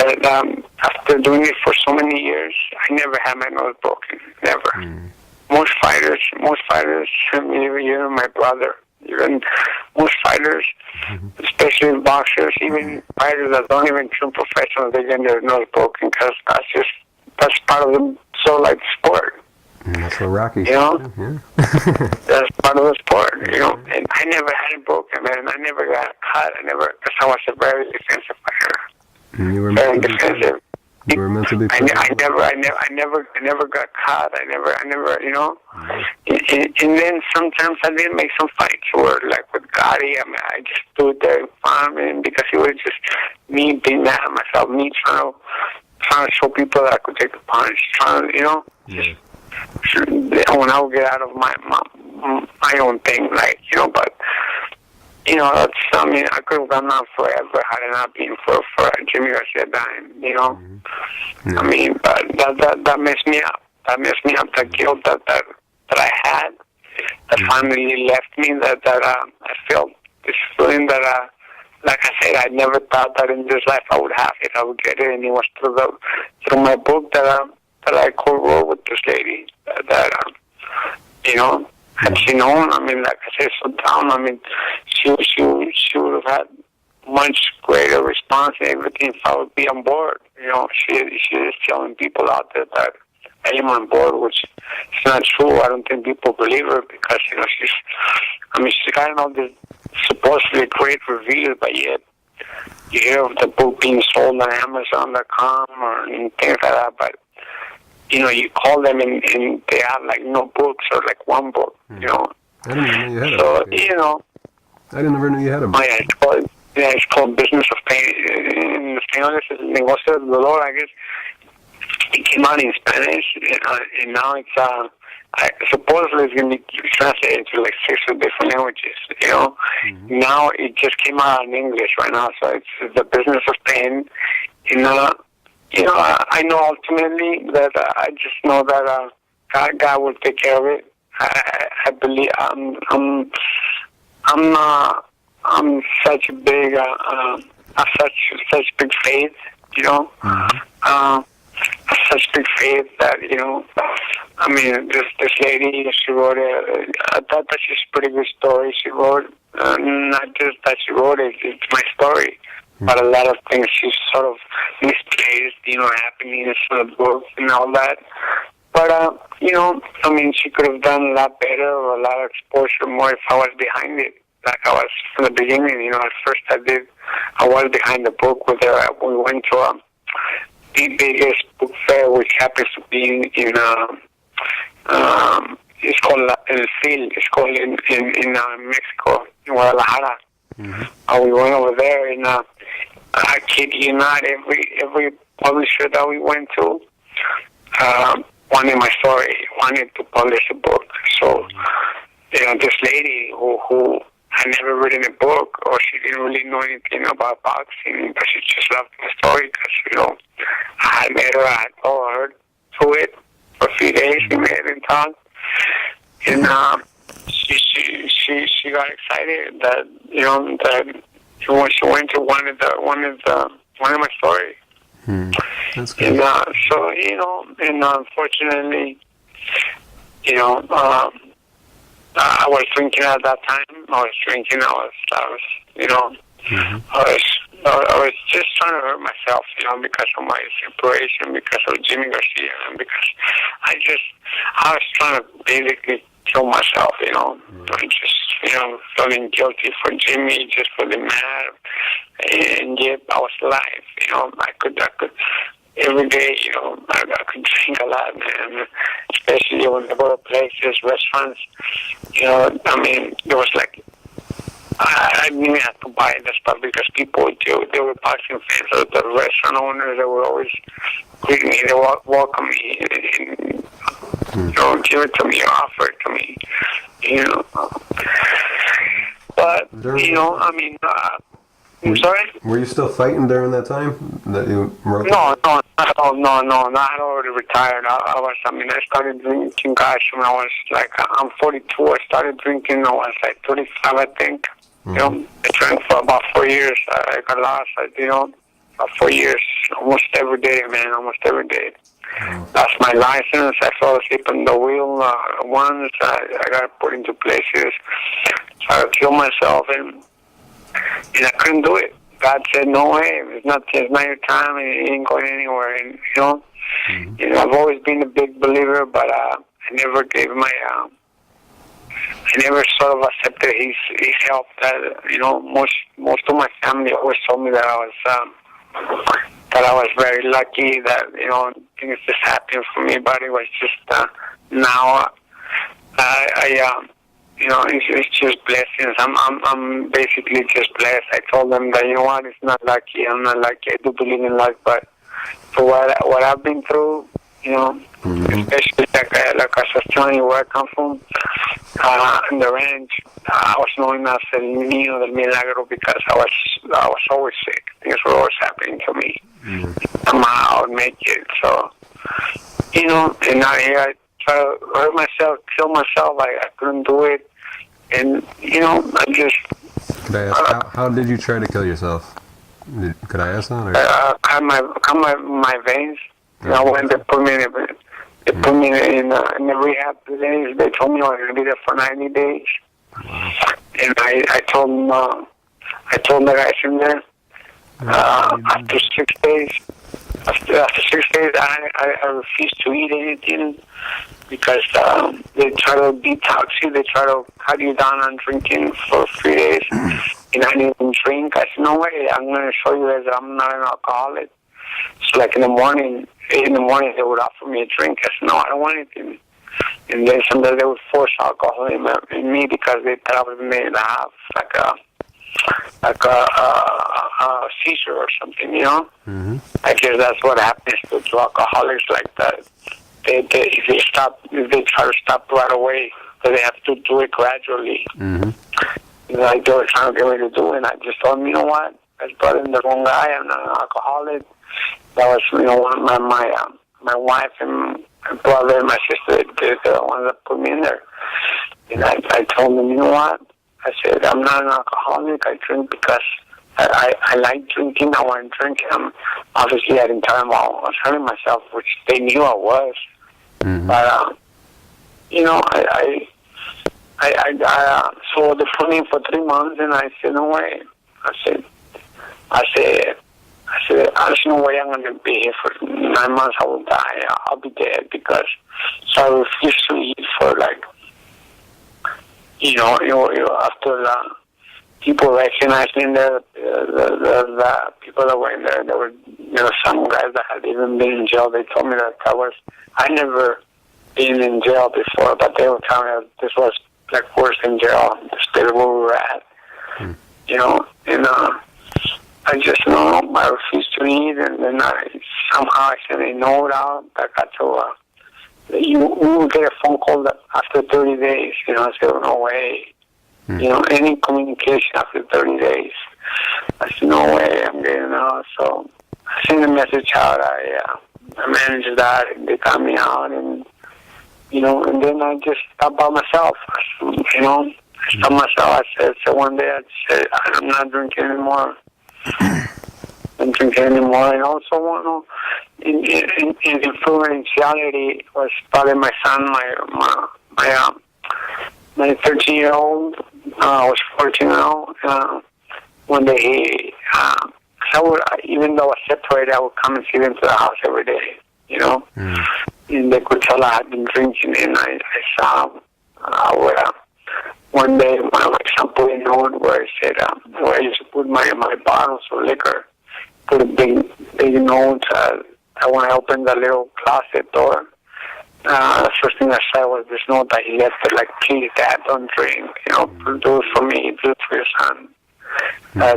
after doing it for so many years, I never had my nose broken, never. Most fighters, even my brother, even most fighters, especially boxers, even fighters that don't even turn professional, they get their nose broken, because that's part of the sport. That's what Rocky said. That's part of the sport, and I never had it broken, man. I never got cut, because I was a very defensive fighter. You were very defensive. You were meant to be. I never got caught. I never, and then sometimes I did make some fights where, like with Gotti, I just stood there in front of him because it was just me being mad at myself, me trying to show people that I could take the punch, when I would get out of my own thing, but. That's, I could have gone on forever had it not been for Jimmy Garcia dying, but that messed me up. That messed me up, the guilt that I had, that finally left me, that I felt this feeling that, like I said, I never thought that in this life I would have it, I would get it, and it was through my book that I co-wrote with this lady, had she known, like I said, so down, she would have had much greater response and everything if I would be on board. She is telling people out there that I am on board, which is not true. I don't think people believe her because, she's got all this supposedly great reviews, but yet you hear of the book being sold on Amazon.com or things like that, but you call them and they have like no books or like one book, I didn't even know you had a book. I never knew you had a book. Oh, yeah, it's called Business of Pain. In Español, es el negocio del dolor, I guess. It came out in Spanish, and now it's, supposedly it's going to be translated into like 6 different languages, Now it just came out in English right now, so it's The Business of Pain. And, I know ultimately that I just know that God will take care of it. I believe I'm such a big such big faith, such big faith that this lady, she wrote I thought that she's a pretty good story. She wrote not just that she wrote it, it's my story. But a lot of things she's sort of misplaced, happening in the book and all that. But, she could have done a lot better or a lot of exposure more if I was behind it. Like I was from the beginning, at first I was behind the book with her. We went to the biggest book fair, which happens to be in it's called El Fil, it's called in Mexico, in Guadalajara. We went over there, and I kid you not, every publisher that we went to, wanted my story, wanted to publish a book. So, this lady who had never written a book, or she didn't really know anything about boxing, but she just loved my story because, I had met her, I had followed her to it for a few days. We met and talked. And she got excited that, that when she went to one of my stories. That's good. And so, and unfortunately, I was drinking at that time. I was just trying to hurt myself, because of my separation, because of Jimmy Garcia, and because I was trying to basically kill myself, I just, feeling guilty for Jimmy, just for the matter, and yet I was alive, I could every day, I could drink a lot, man, especially when I go to places, restaurants, there was like, I didn't have to buy the stuff because people, they were boxing fans, so the restaurant owners, they would always greet me, they would welcome me, and give it to me, offer it to me, But, I'm sorry? Were you still fighting during that time that you wrote? No, I had already retired. I started drinking, gosh, when I was like, I'm 42, I started drinking, I was like 35, I think. I drank for about 4 years. I got lost, about 4 years, almost every day, man, almost every day. Lost my license, I fell asleep on the wheel once, I got put into places, tried to kill myself, and I couldn't do it. God said, no way, it's not your time, and it ain't going anywhere, and, I've always been a big believer, but I never gave I never sort of accepted his help. That most of my family always told me that I was very lucky, that things just happened for me, but it was just now it's just blessings. I'm basically just blessed. I told them that it's not lucky. I'm not lucky. I do believe in luck, but for what I've been through, especially like I was telling you where I come from, in the ranch, I was known as El Niño del Milagro because I was always sick. Things were always happening to me. Somehow I would make it. So, and now here I try to hurt myself, kill myself. I couldn't do it. And, I just... Could I ask, how did you try to kill yourself? Could I ask that? Or? Cut my veins. When they put me in the rehab days, they told me I was going to be there for 90 days. Wow. And I told the guys in there, after 6 days, I refused to eat anything because they try to detox you. They try to cut you down on drinking for 3 days. And I didn't even drink. I said, no way, I'm going to show you guys that I'm not an alcoholic. So like in the morning, they would offer me a drink. I said, no, I don't want anything. And then sometimes they would force alcohol in me because they thought I was made to have like a seizure or something, I guess that's what happens to alcoholics like that. They try to stop right away, but they have to do it gradually. Like they were trying to get me to do it, and I just told them, you know what? I brought in the wrong guy. I'm not an alcoholic. That was, my wife and my brother and my sister, they're the ones that put me in there. And I told them, you know what? I said, I'm not an alcoholic. I drink because I like drinking. I want to drink. Obviously, I didn't tell them I was hurting myself, which they knew I was. But, so they put me in for 3 months, and I said, no way. I said, there's no way I'm going to be here for 9 months. I will die. I'll be dead because, so I refused to eat for like, after people recognized me in there, the people that were in there, there were, some guys that had even been in jail. They told me that I never been in jail before, but they were telling me that this was like worse than jail, the state where we were at, and I just I refused to eat, and then somehow I sent a note out that got to you will get a phone call that after 30 days. I said, no way. Any communication after 30 days. I said, no way, I'm getting out. So I sent a message out. I managed that, and they got me out, and and then I just stopped by myself. I stopped myself. I said, so one day I said, I'm not drinking anymore. I'm drinking anymore. And also, in influentiality was probably my son, my 13-year-old, was 14 now. One day even though I was separated, I would come and see them to the house every day, And they could tell I had been drinking, and I saw one day my son put a note where it said, where I used to put my bottles of liquor, put a big note that when I opened the little closet door, the first thing I saw was this note that he left it, like, please, Dad, don't drink, do it for me, do it for your son. I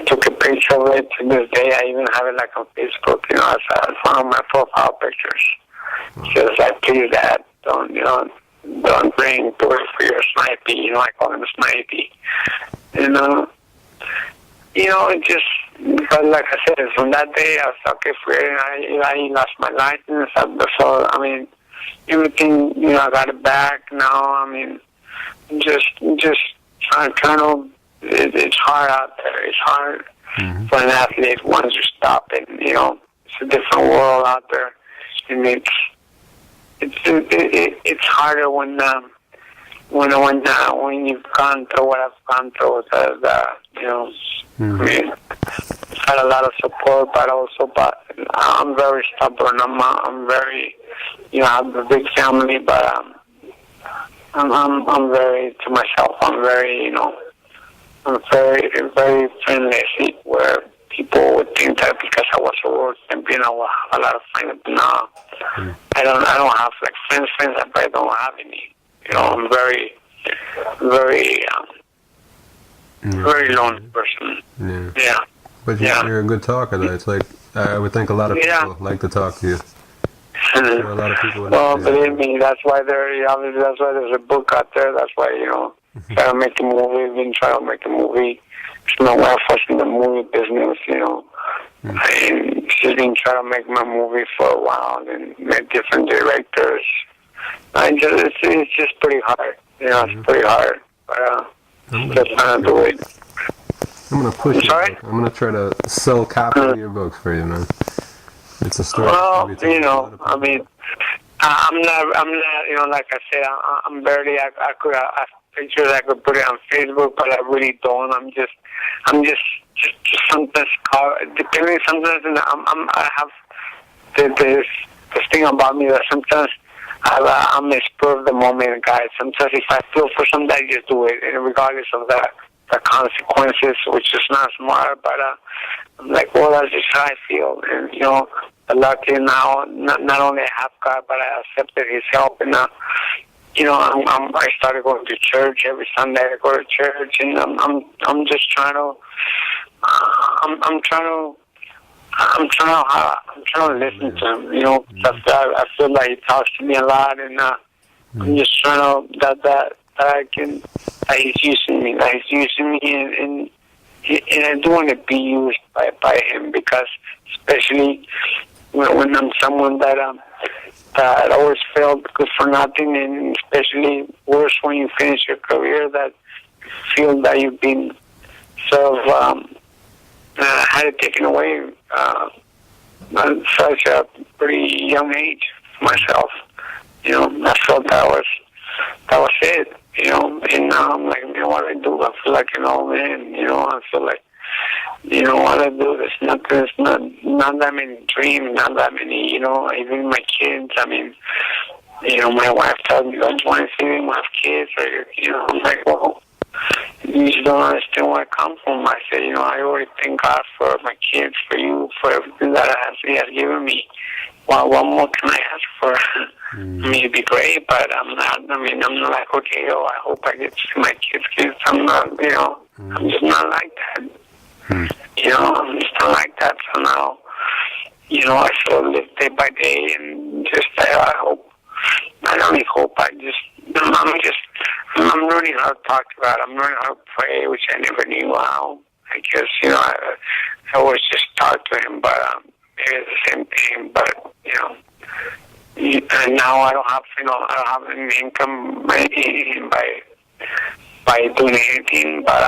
took a picture of it. To this day, I even have it like on Facebook, as one of my profile pictures. Just like, please, Dad, don't drink, do it for your snipey. I call him Snipey. It just, but like I said, from that day, I was okay for it, and I lost my license. So, everything, I got it back now. Just trying to, it's hard out there. It's hard for an athlete once you stop it. It's a different world out there, and it's harder when you've gone through what I've gone through. I've had a lot of support, but I'm very stubborn. I'm very, I have a big family, but I'm very to myself. I'm very, I'm very, very friendly, where people would think that because I was a work champion, I will have a lot of friends. No, I don't have like friends, but I don't have any. I'm very, very, very lonely person. Yeah. But you're a good talker, though. It's like, I would think a lot of people like to talk to you. A lot of people would believe me, that's why there's a book out there. That's why, try to make a movie. We've been trying to make a movie. My wife was in the movie business, and she's been trying to make my movie for a while and met different directors. It's just pretty hard. It's pretty hard. But just trying to do it. I'm gonna push you. I'm gonna try to sell copies of your books for you, man. It's a story. Well, I'm not, like I said, I'm barely, I could have pictures, I could put it on Facebook, but I really don't. I'm just sometimes, depending, sometimes, I have this thing about me that sometimes I'm a spur of the moment guy. Sometimes if I feel for something, I just do it, and regardless of the consequences, which is not smart, but I'm like, well, that's just how I feel. And, luckily now, not only I have God, but I accepted His help. And, I started going to church every Sunday. I go to church, and I'm just trying to, I'm trying to listen to Him. I feel like He talks to me a lot, and I'm just trying to that He's using me, and I don't want to be used by Him, because especially when I'm someone that always felt good for nothing, and especially worse when you finish your career, that you feel that you've been sort of had it taken away at such a pretty young age myself. I felt that was it. And now I'm like, man, what do I do? I feel like an old man. I feel like, what I do, there's not that many dreams, not that many, even my kids. My wife tells me, don't you want to see them have kids? Or, I'm like, well, you just don't understand where I come from. I say, I already thank God for my kids, for you, for everything that He has given me. Well, what more can I ask for? It'd be great, but I'm not. I'm not like, okay, I hope I get to see my kids. I'm not, I'm just not like that. I'm just not like that. So now, I sort of live day by day, and just I hope I only hope I'm learning how to talk about it. I'm learning how to pray, which I never knew how. I guess, I always just talk to him, but it is the same thing, but, and now I don't have any income by doing anything, but,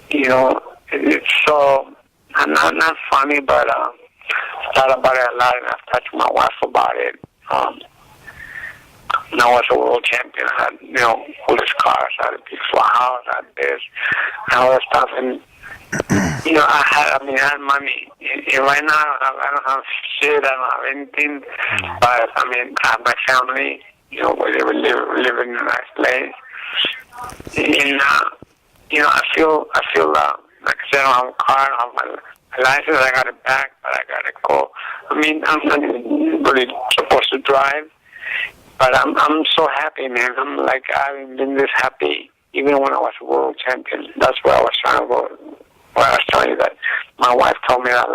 it's so, not funny, but, I've thought about it a lot, and I've talked to my wife about it. When I was a world champion, I had, all these cars, I had a beautiful house, I had this, and all that stuff, and, I had money. Right now, I don't have shit, I don't have anything, but, I have my family, we're living in a nice place, and, I feel, like I said, I don't have a car, I don't have my license, I got it back, but I gotta go. I'm not really supposed to drive, but I'm so happy, man. I haven't been this happy even when I was a world champion. That's where I was trying to go. Well, I was telling you that my wife told me that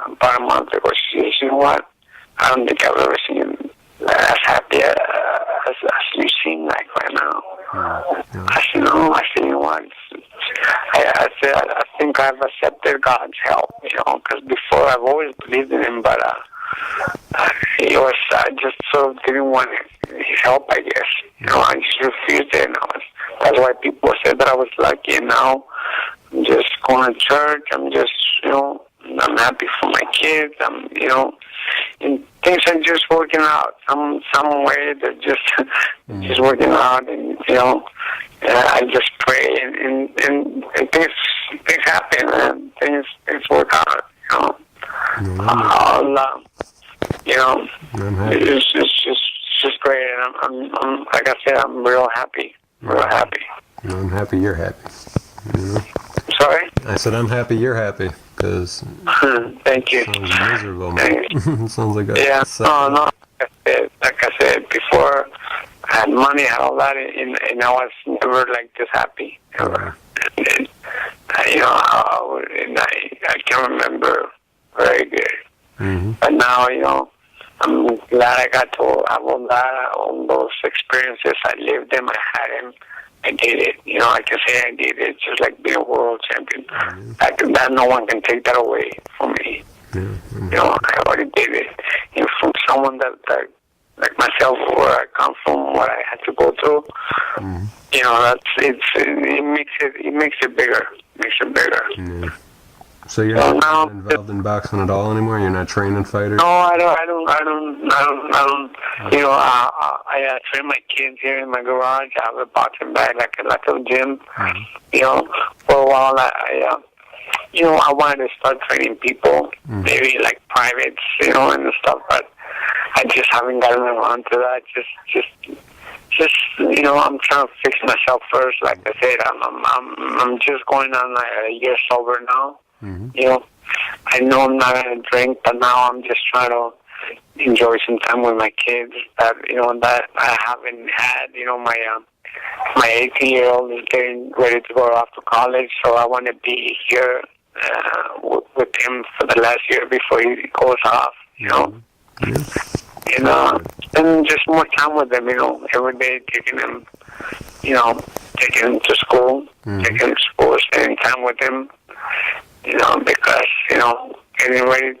about a month ago. She said, you know what? I don't think I've ever seen you as happy as you seem like right now. I said, no. I said, you know what? I said, I think I've accepted God's help, because before I've always believed in Him, but I just sort of didn't want His help, I guess. I just refused it, and that's why people said that I was lucky, and now I'm just going to church, I'm just, I'm happy for my kids, and things are just working out, some way they're just working out, and, I just pray, and things happen, and things work out, it's just great, and I'm like I said, I'm real happy. I'm happy you're happy. Sorry? I said I'm happy you're happy, because thank you. Sounds miserable, man. Sounds like a no. Like I said before, I had money, I had all that, and I was never this happy ever. And, I can remember very good. Mm-hmm. But now, I'm glad I got to have all those experiences. I lived them, I had them, I did it. I can say I did it, just like being a world champion. Mm-hmm. That no one can take that away from me. Yeah. Mm-hmm. I already did it. And from someone that like myself, where I come from, what I had to go through, mm-hmm. It makes it bigger. Yeah. So you're not involved in boxing at all anymore? You're not training fighters? No, I don't. I train my kids here in my garage. I have a boxing bag, like a gym. Mm-hmm. For a while, I wanted to start training people, mm-hmm. maybe like privates, and stuff, but I just haven't gotten around to that. Just I'm trying to fix myself first. Like I said, I'm just going on a year sober now. Mm-hmm. I know I'm not going to drink, but now I'm just trying to enjoy some time with my kids that I haven't had. My 18-year-old is getting ready to go off to college, so I want to be here with him for the last year before he goes off. And just more time with them. Every day taking him, taking him to school, mm-hmm. taking him to school, spending time with him. Because, getting ready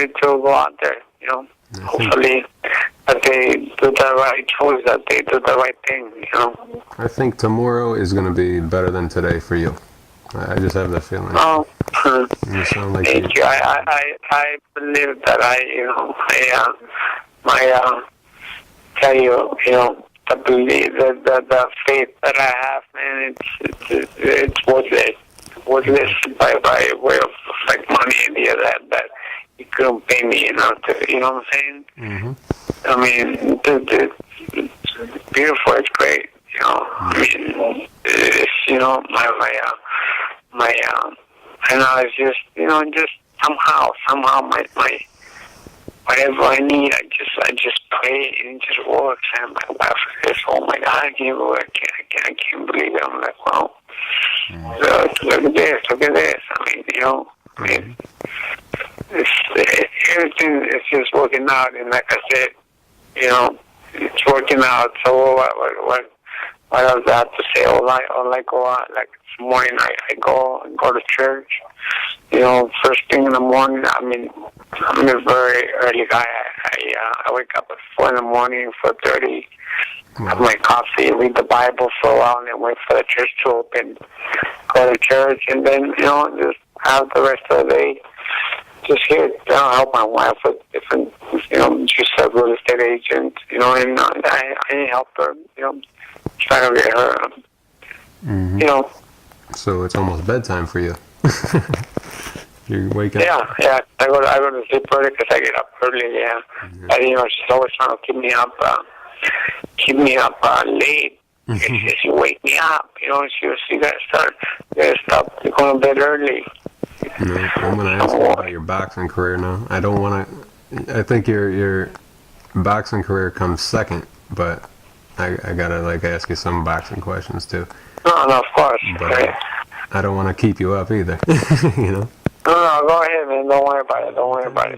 to go out there, hopefully that they do the right choice, that they do the right thing, I think tomorrow is going to be better than today for you. I just have that feeling. Oh, you sound like thank you. I believe that tell you, the belief, the faith that I have, man, it's worthless. Worthless by way of money and the other that you couldn't pay me, you know what I'm saying? Mm-hmm. It's beautiful, it's great, it's, it's just somehow my whatever I need, I just pray and it just works. And my wife says, "Oh my God, I can't believe it." I'm like, wow. Look at this. everything is just working out, and like I said, it's working out. So what else I have to say? All I go out, like this morning I go to church. First thing in the morning. I'm a very early guy. I wake up at 4 in the morning, 4:30. Have my coffee, read the Bible for a while, and then wait for the church to open. Go to church, and then just have the rest of the day. Just here, help my wife with different, she's a real estate agent, and I help her, try to get her, So it's almost bedtime for you. You wake up. Yeah. I go to sleep early because I get up early. Yeah, and she's always trying to keep me up late. She wake me up. She gotta stop going to bed early. I'm going to ask you about your boxing career now. I think your boxing career comes second, but I gotta ask you some boxing questions too. No, of course. But right. I don't want to keep you up either. No, go ahead, man. Don't worry about it.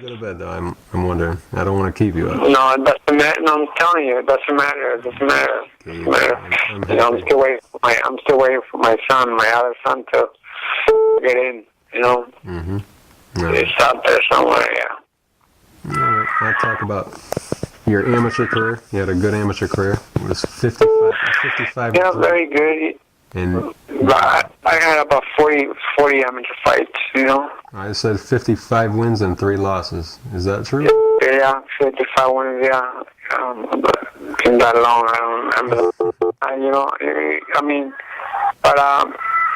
Go to bed though. I'm wondering. I don't want to keep you up. No, it doesn't matter. No, I'm telling you, it doesn't matter. Okay, I'm still waiting for my son, my other son, to get in. It's out there somewhere. Yeah. All right. I'll talk about your amateur career. You had a good amateur career. It was 55. Yeah, very good. And I had about 40 amateur fights, I said 55 wins and 3 losses. Is that true? Yeah, 55 wins, yeah. Been that long, I don't remember.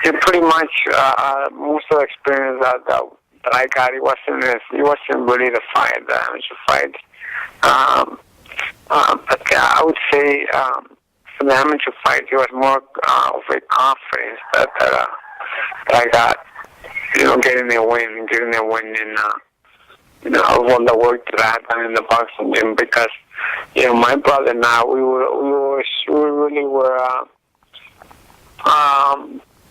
It pretty much, most of the experience that I got, it wasn't really the amateur fight. But I would say, for the amateur fight, it was more of a confidence that I got, getting a win, and all the work that I had done in the boxing gym, because, my brother and I, we really were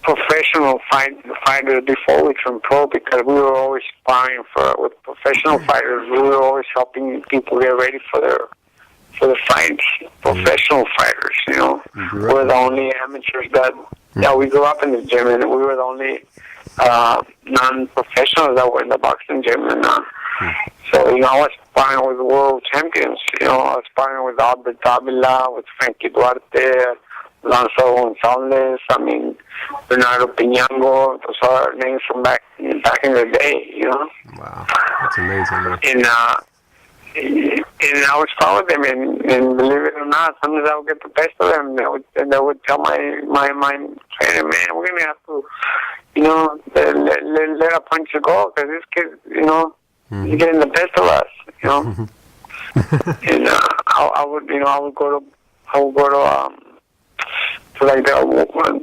professional fighters before we turned pro, because we were always sparring with professional fighters. We were always helping people get ready for the fights, professional fighters, We're the only amateurs we grew up in the gym, and we were the only non-professionals that were in the boxing gym, and so, I was sparring with world champions, I was sparring with Albert Davila, with Frankie Duarte, Alonso Gonzalez, Bernardo Piñango, those are names from back in the day, Wow, that's amazing, man. And I would follow them, and believe it or not, sometimes I would get the best of them. They would tell my trainer, man, we're gonna have to, let a punch go, because this kid, he's getting the best of us, And I would go to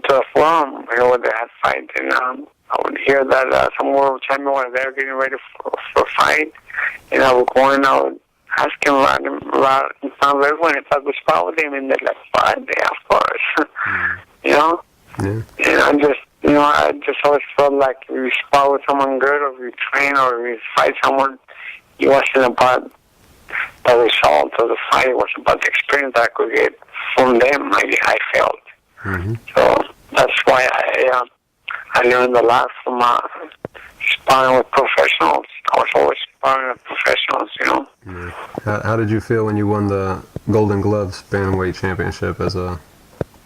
the forum, where they had fights, and I would hear that some world champion was there getting ready for a fight, and I would go and I would ask him about in front of everyone if I could spar with him, and they're like, "Fight, yeah, of course," Yeah. And I just always felt like if you spar with someone good, or if you train, or if you fight someone, it wasn't about the result of the fight. It was about the experience that I could get from them. I felt. So that's why I learned a lot from sparring with professionals. I was always sparring with professionals, How did you feel when you won the Golden Gloves Bantamweight Championship as a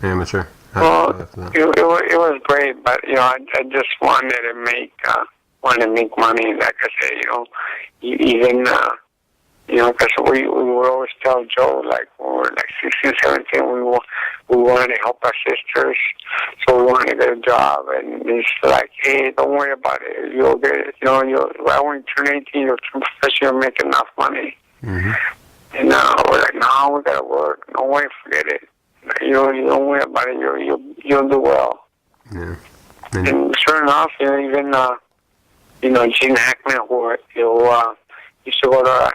amateur? Well, it was great, but I just wanted to make money. Like I said, even because we would always tell Joe, like when we were like 16, 17, we wanted to help our sisters, so we wanted to get a job, and he's like, hey, don't worry about it, you'll get it, when you turn 18, you'll turn professional, you'll make enough money. And we're like, no, we gotta work, no way, forget it. You don't worry about it, you'll do well. Yeah. And sure enough, even Gene Hackman, who used to go to,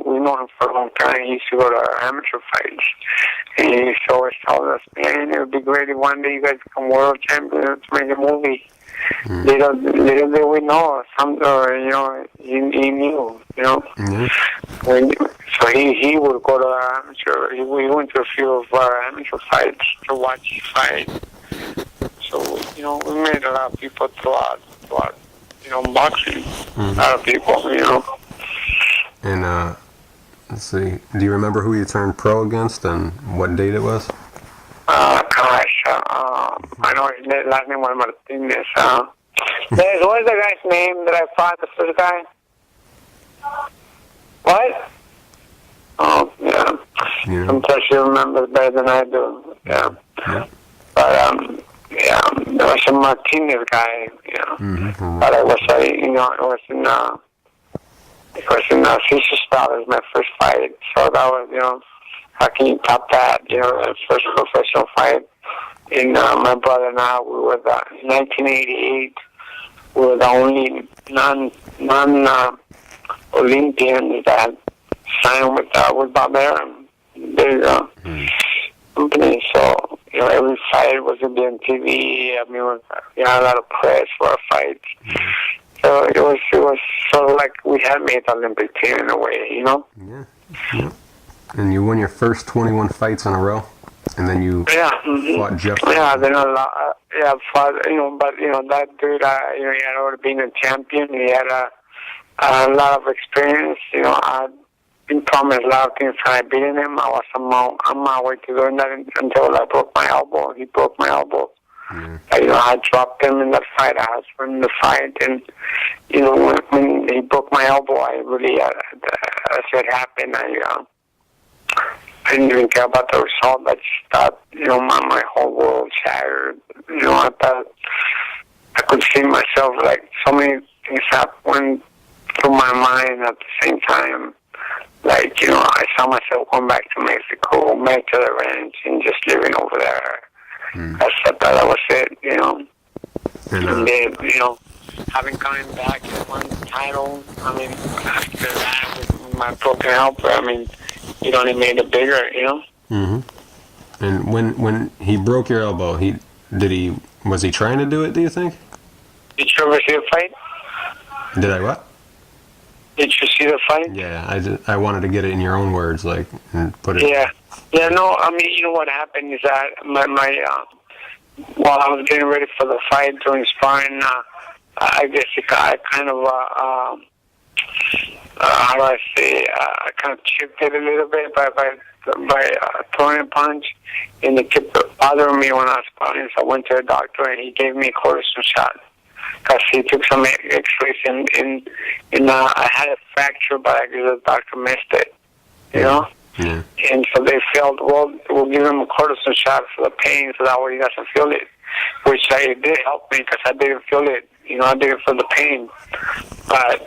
we know him for a long time, he used to go to our amateur fights. And he used to always tell us, man, it would be great if one day you guys become world champions, make a movie. Little did we know, he knew, So he would go to our amateur. We went to a few of our amateur fights to watch fight. So, we made a lot of people throughout boxing. A lot of people, And, let's see, do you remember who you turned pro against and what date it was? I know his last name was Martinez. What was the guy's name that I fought, the first guy? What? Oh, yeah. Sometimes you remember better than I do. Yeah. But, there was a Martinez guy, But it was in Fisher Style. It was my first fight. So that was, how can you top that? The first professional fight. And my brother and I, we were in 1988. We were the only non-Olympians that signed with Barbarian. There you go. Company. So every fight was going to be on TV. I mean, we had a lot of press for our fights. So it was sort of like we had made the Olympic team in a way, Yeah. And you won your first 21 fights in a row, and then you fought Jeff. Yeah, then fought. But that dude, he had already been a champion. He had a lot of experience. I'd been promised a lot of things when I beat him. I was on my way to doing that until I broke my elbow. He broke my elbow. I dropped him in that fight. I was winning the fight, and when he broke my elbow, I really, as it happened, I didn't even care about the result. I just thought, my whole world shattered. I thought I could see myself, like, so many things happened through my mind at the same time. Like, I saw myself going back to Mexico, back to the ranch, and just living over there. I thought that was it, And then, having coming back and won the title, after that, with my broken elbow, it only made it bigger, And when he broke your elbow, was he trying to do it, do you think? Did you ever see the fight? Did I what? Did you see the fight? Yeah, I wanted to get it in your own words, and put it. Yeah, no, what happened is that while I was getting ready for the fight during sparring, I guess I kind of, how do I say, I kind of chipped it a little bit by throwing a punch, and it kept bothering me when I was sparring, so I went to a doctor, and he gave me a cortisone shot. Because he took some x-rays and I had a fracture, but I guess the doctor missed it, Yeah. And so they felt, well, we'll give him a cortisone shot for the pain, so that way he doesn't feel it, which it did help me because I didn't feel it. I didn't feel the pain. But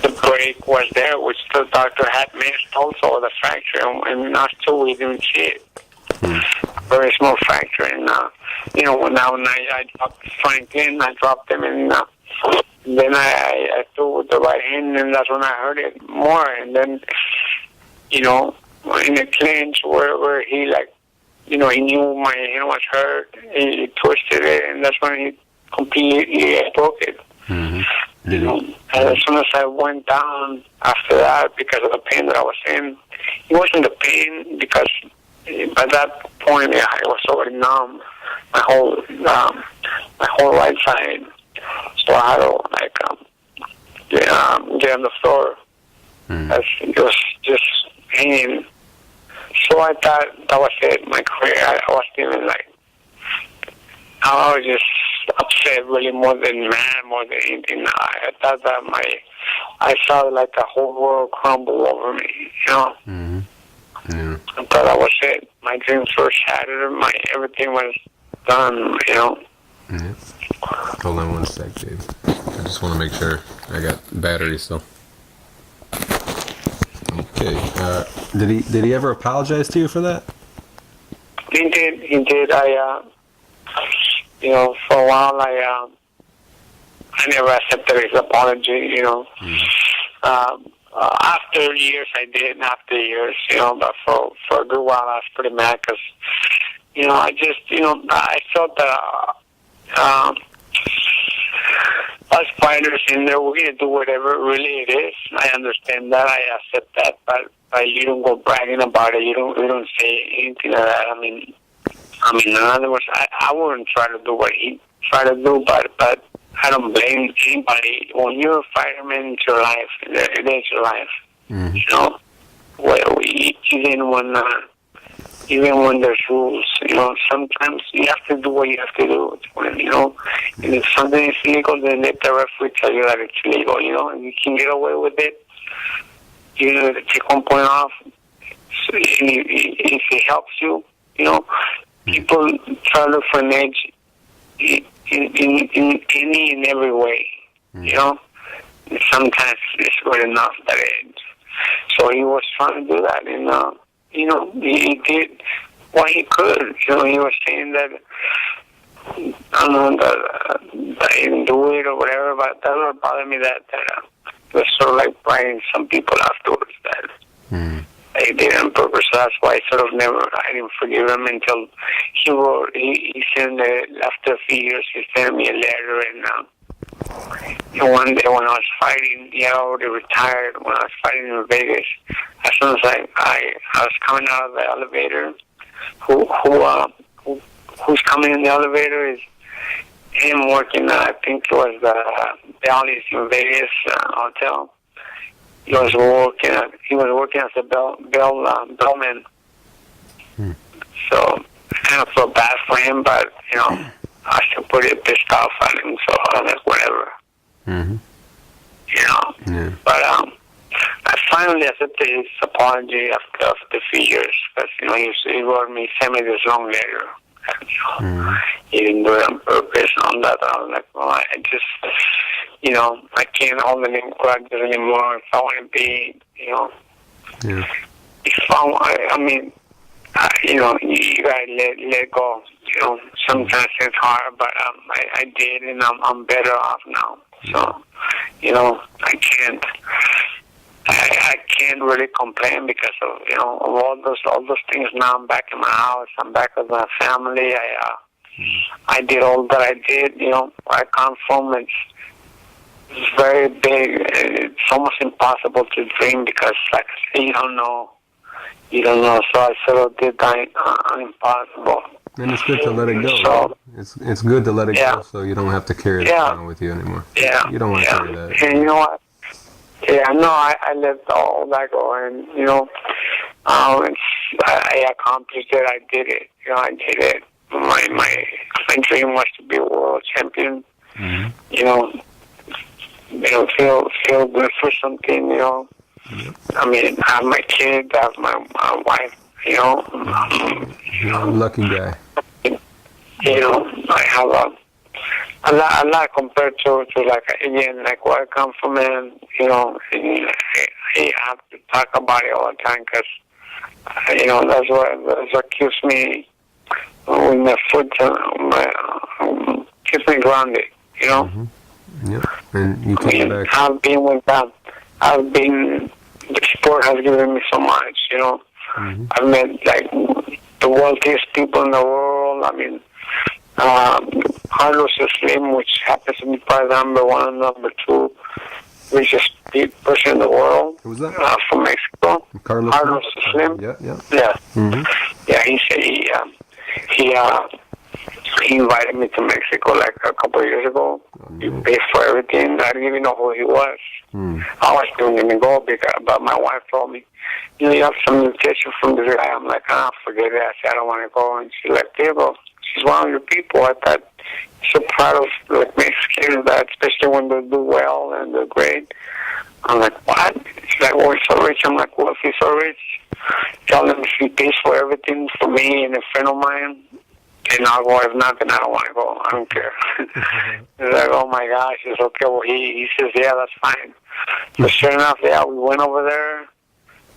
the break was there, which the doctor had missed also, the fracture, and us too, we didn't see it. Very small fracture, and when I dropped Franklin, I dropped him, and then I threw with the right hand, and that's when I heard it more. And then, in the clinch where he he knew my hand was hurt, he twisted it, and that's when he completely broke it. And as soon as I went down after that, because of the pain that I was in, it wasn't the pain because by that point I was already numb, my whole right side. So I had to get on the floor. As it was just pain. So I thought that was it. My career. I was feeling I was just upset, really, more than mad, more than anything. I thought that I saw like the whole world crumble over me. I thought that was it. My dreams were shattered. Everything was done. Hold on one sec, Gabe. I just want to make sure I got battery still. Okay. Did he ever apologize to you for that? He did. For a while I never accepted his apology. After years I did. After years, but for a good while I was pretty mad because, I just, I felt that us fighters in there, we're gonna do whatever really it is. I understand that. I accept that. But you don't go bragging about it. You don't say anything like that. I mean, in other words, I wouldn't try to do what he tried to do, but I don't blame anybody. When you're a fireman, it's your life. It is your life. Mm-hmm. You know, even when there's rules, you know, sometimes you have to do what you have to do. You know, and if something is illegal, then let the referee tell you that it's illegal. You know, and you can get away with it. You know, to take 1 point off. So if it helps you, you know, people try to look for an edge in any and every way. You know, and sometimes it's good enough, that edge. So he was trying to do that, and you know, he did what he could. You know, he was saying that, I don't know, that he didn't do it or whatever, but that would bother me that it was sort of like blaming some people afterwards that he did it on purpose. So that's why I didn't forgive him until he sent after a few years, he sent me a letter, and one day when I was fighting, he had already retired. When I was fighting in Vegas, as soon as I was coming out of the elevator, who's coming in the elevator is him working. I think it was the Bally's in Vegas hotel. He was working as a bellman. So I kind of felt bad for him, but you know, I still pretty pissed off at him, so I was like, whatever. Mm-hmm. You know? Yeah. But I finally accepted his apology after a few years, because, you know, he wrote me, sent me this long letter. You know, he didn't do it on purpose and all that. I was like, well, I just, you know, I can't hold any grudges anymore. If I want to be, you know, I mean, you know, you gotta let go. You know, sometimes it's hard, but I did, and I'm better off now. So, you know, I can't really complain because of, you know, of all those things. Now I'm back in my house. I'm back with my family. I did all that I did. You know, where I come from, it's very big. It's almost impossible to dream because, like I say, you don't know. So I sort of did that impossible. And it's good to let it go. So, it's good to let it go, so you don't have to carry it around with you anymore. Yeah. You don't want to carry that. And you know what? Yeah, no, I let all that go, and you know, I accomplished it. I did it. You know, I did it. My dream was to be a world champion. Mm-hmm. You know, feel good for something. You know. Yep. I mean, I have my kids, I have my wife, you know. You're a lucky guy. You know, I have a lot compared to like, again, like where I come from, and, you know, I have to talk about it all the time because, you know, that's what keeps me with my foot, keeps me grounded, you know. Mm-hmm. Yep, and you came back. I've been with them. The sport has given me so much, you know. Mm-hmm. I've met, like, the wealthiest people in the world. I mean, Carlos Slim, which happens to be probably number one and number two richest person in the world. Who's that? From Mexico. Carlos Slim. Yeah. Mm-hmm. Yeah, he said he invited me to Mexico like a couple of years ago. He paid for everything. I didn't even know who he was. I was still going to go, but my wife told me, you know, you have some invitation from this guy. I'm like, forget it. I said, I don't want to go. And she's like, Diego, she's one of your people. I thought, so proud of like Mexicans, that especially when they do well and they're great. I'm like, what? She's like, well, he's so rich. I'm like, well, if he's so rich, tell him if he pays for everything for me and a friend of mine, and I'll go. If not, then I don't want to go. I don't care. He's like, oh my gosh. It's okay. Well, he says, yeah, that's fine. So sure enough, yeah, we went over there.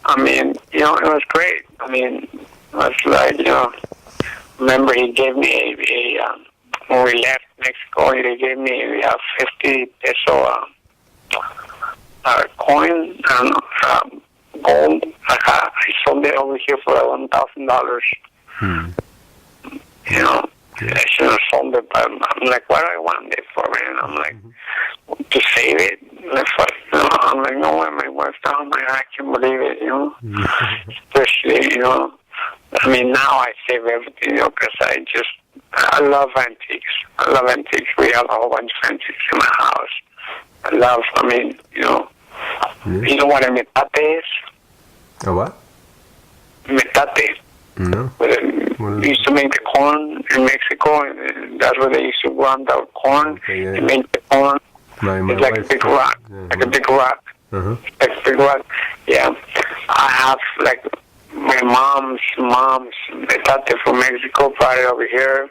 I mean, you know, it was great. I mean, it was like, you know, remember he gave me when we left Mexico, he gave me a 50 peso coin, gold. I sold it over here for $1,000. You know, I shouldn't have sold it, but I'm like, what do I want it for, man? I'm like, to save it? Like, fuck, no. I'm like, no way, my wife's down my I can't believe it, you know? Especially, you know? I mean, now I save everything, you know, because I love antiques. I love antiques. We have a whole bunch of antiques in my house. I mean, you know. You know what a metate is? A what? Metate. No. They used to make the corn in Mexico, and that's where they used to ground out corn and make the corn. It's like a big rock. Like a big rock. Like a big rock. Yeah. I have, like, my mom's metate from Mexico brought it over here.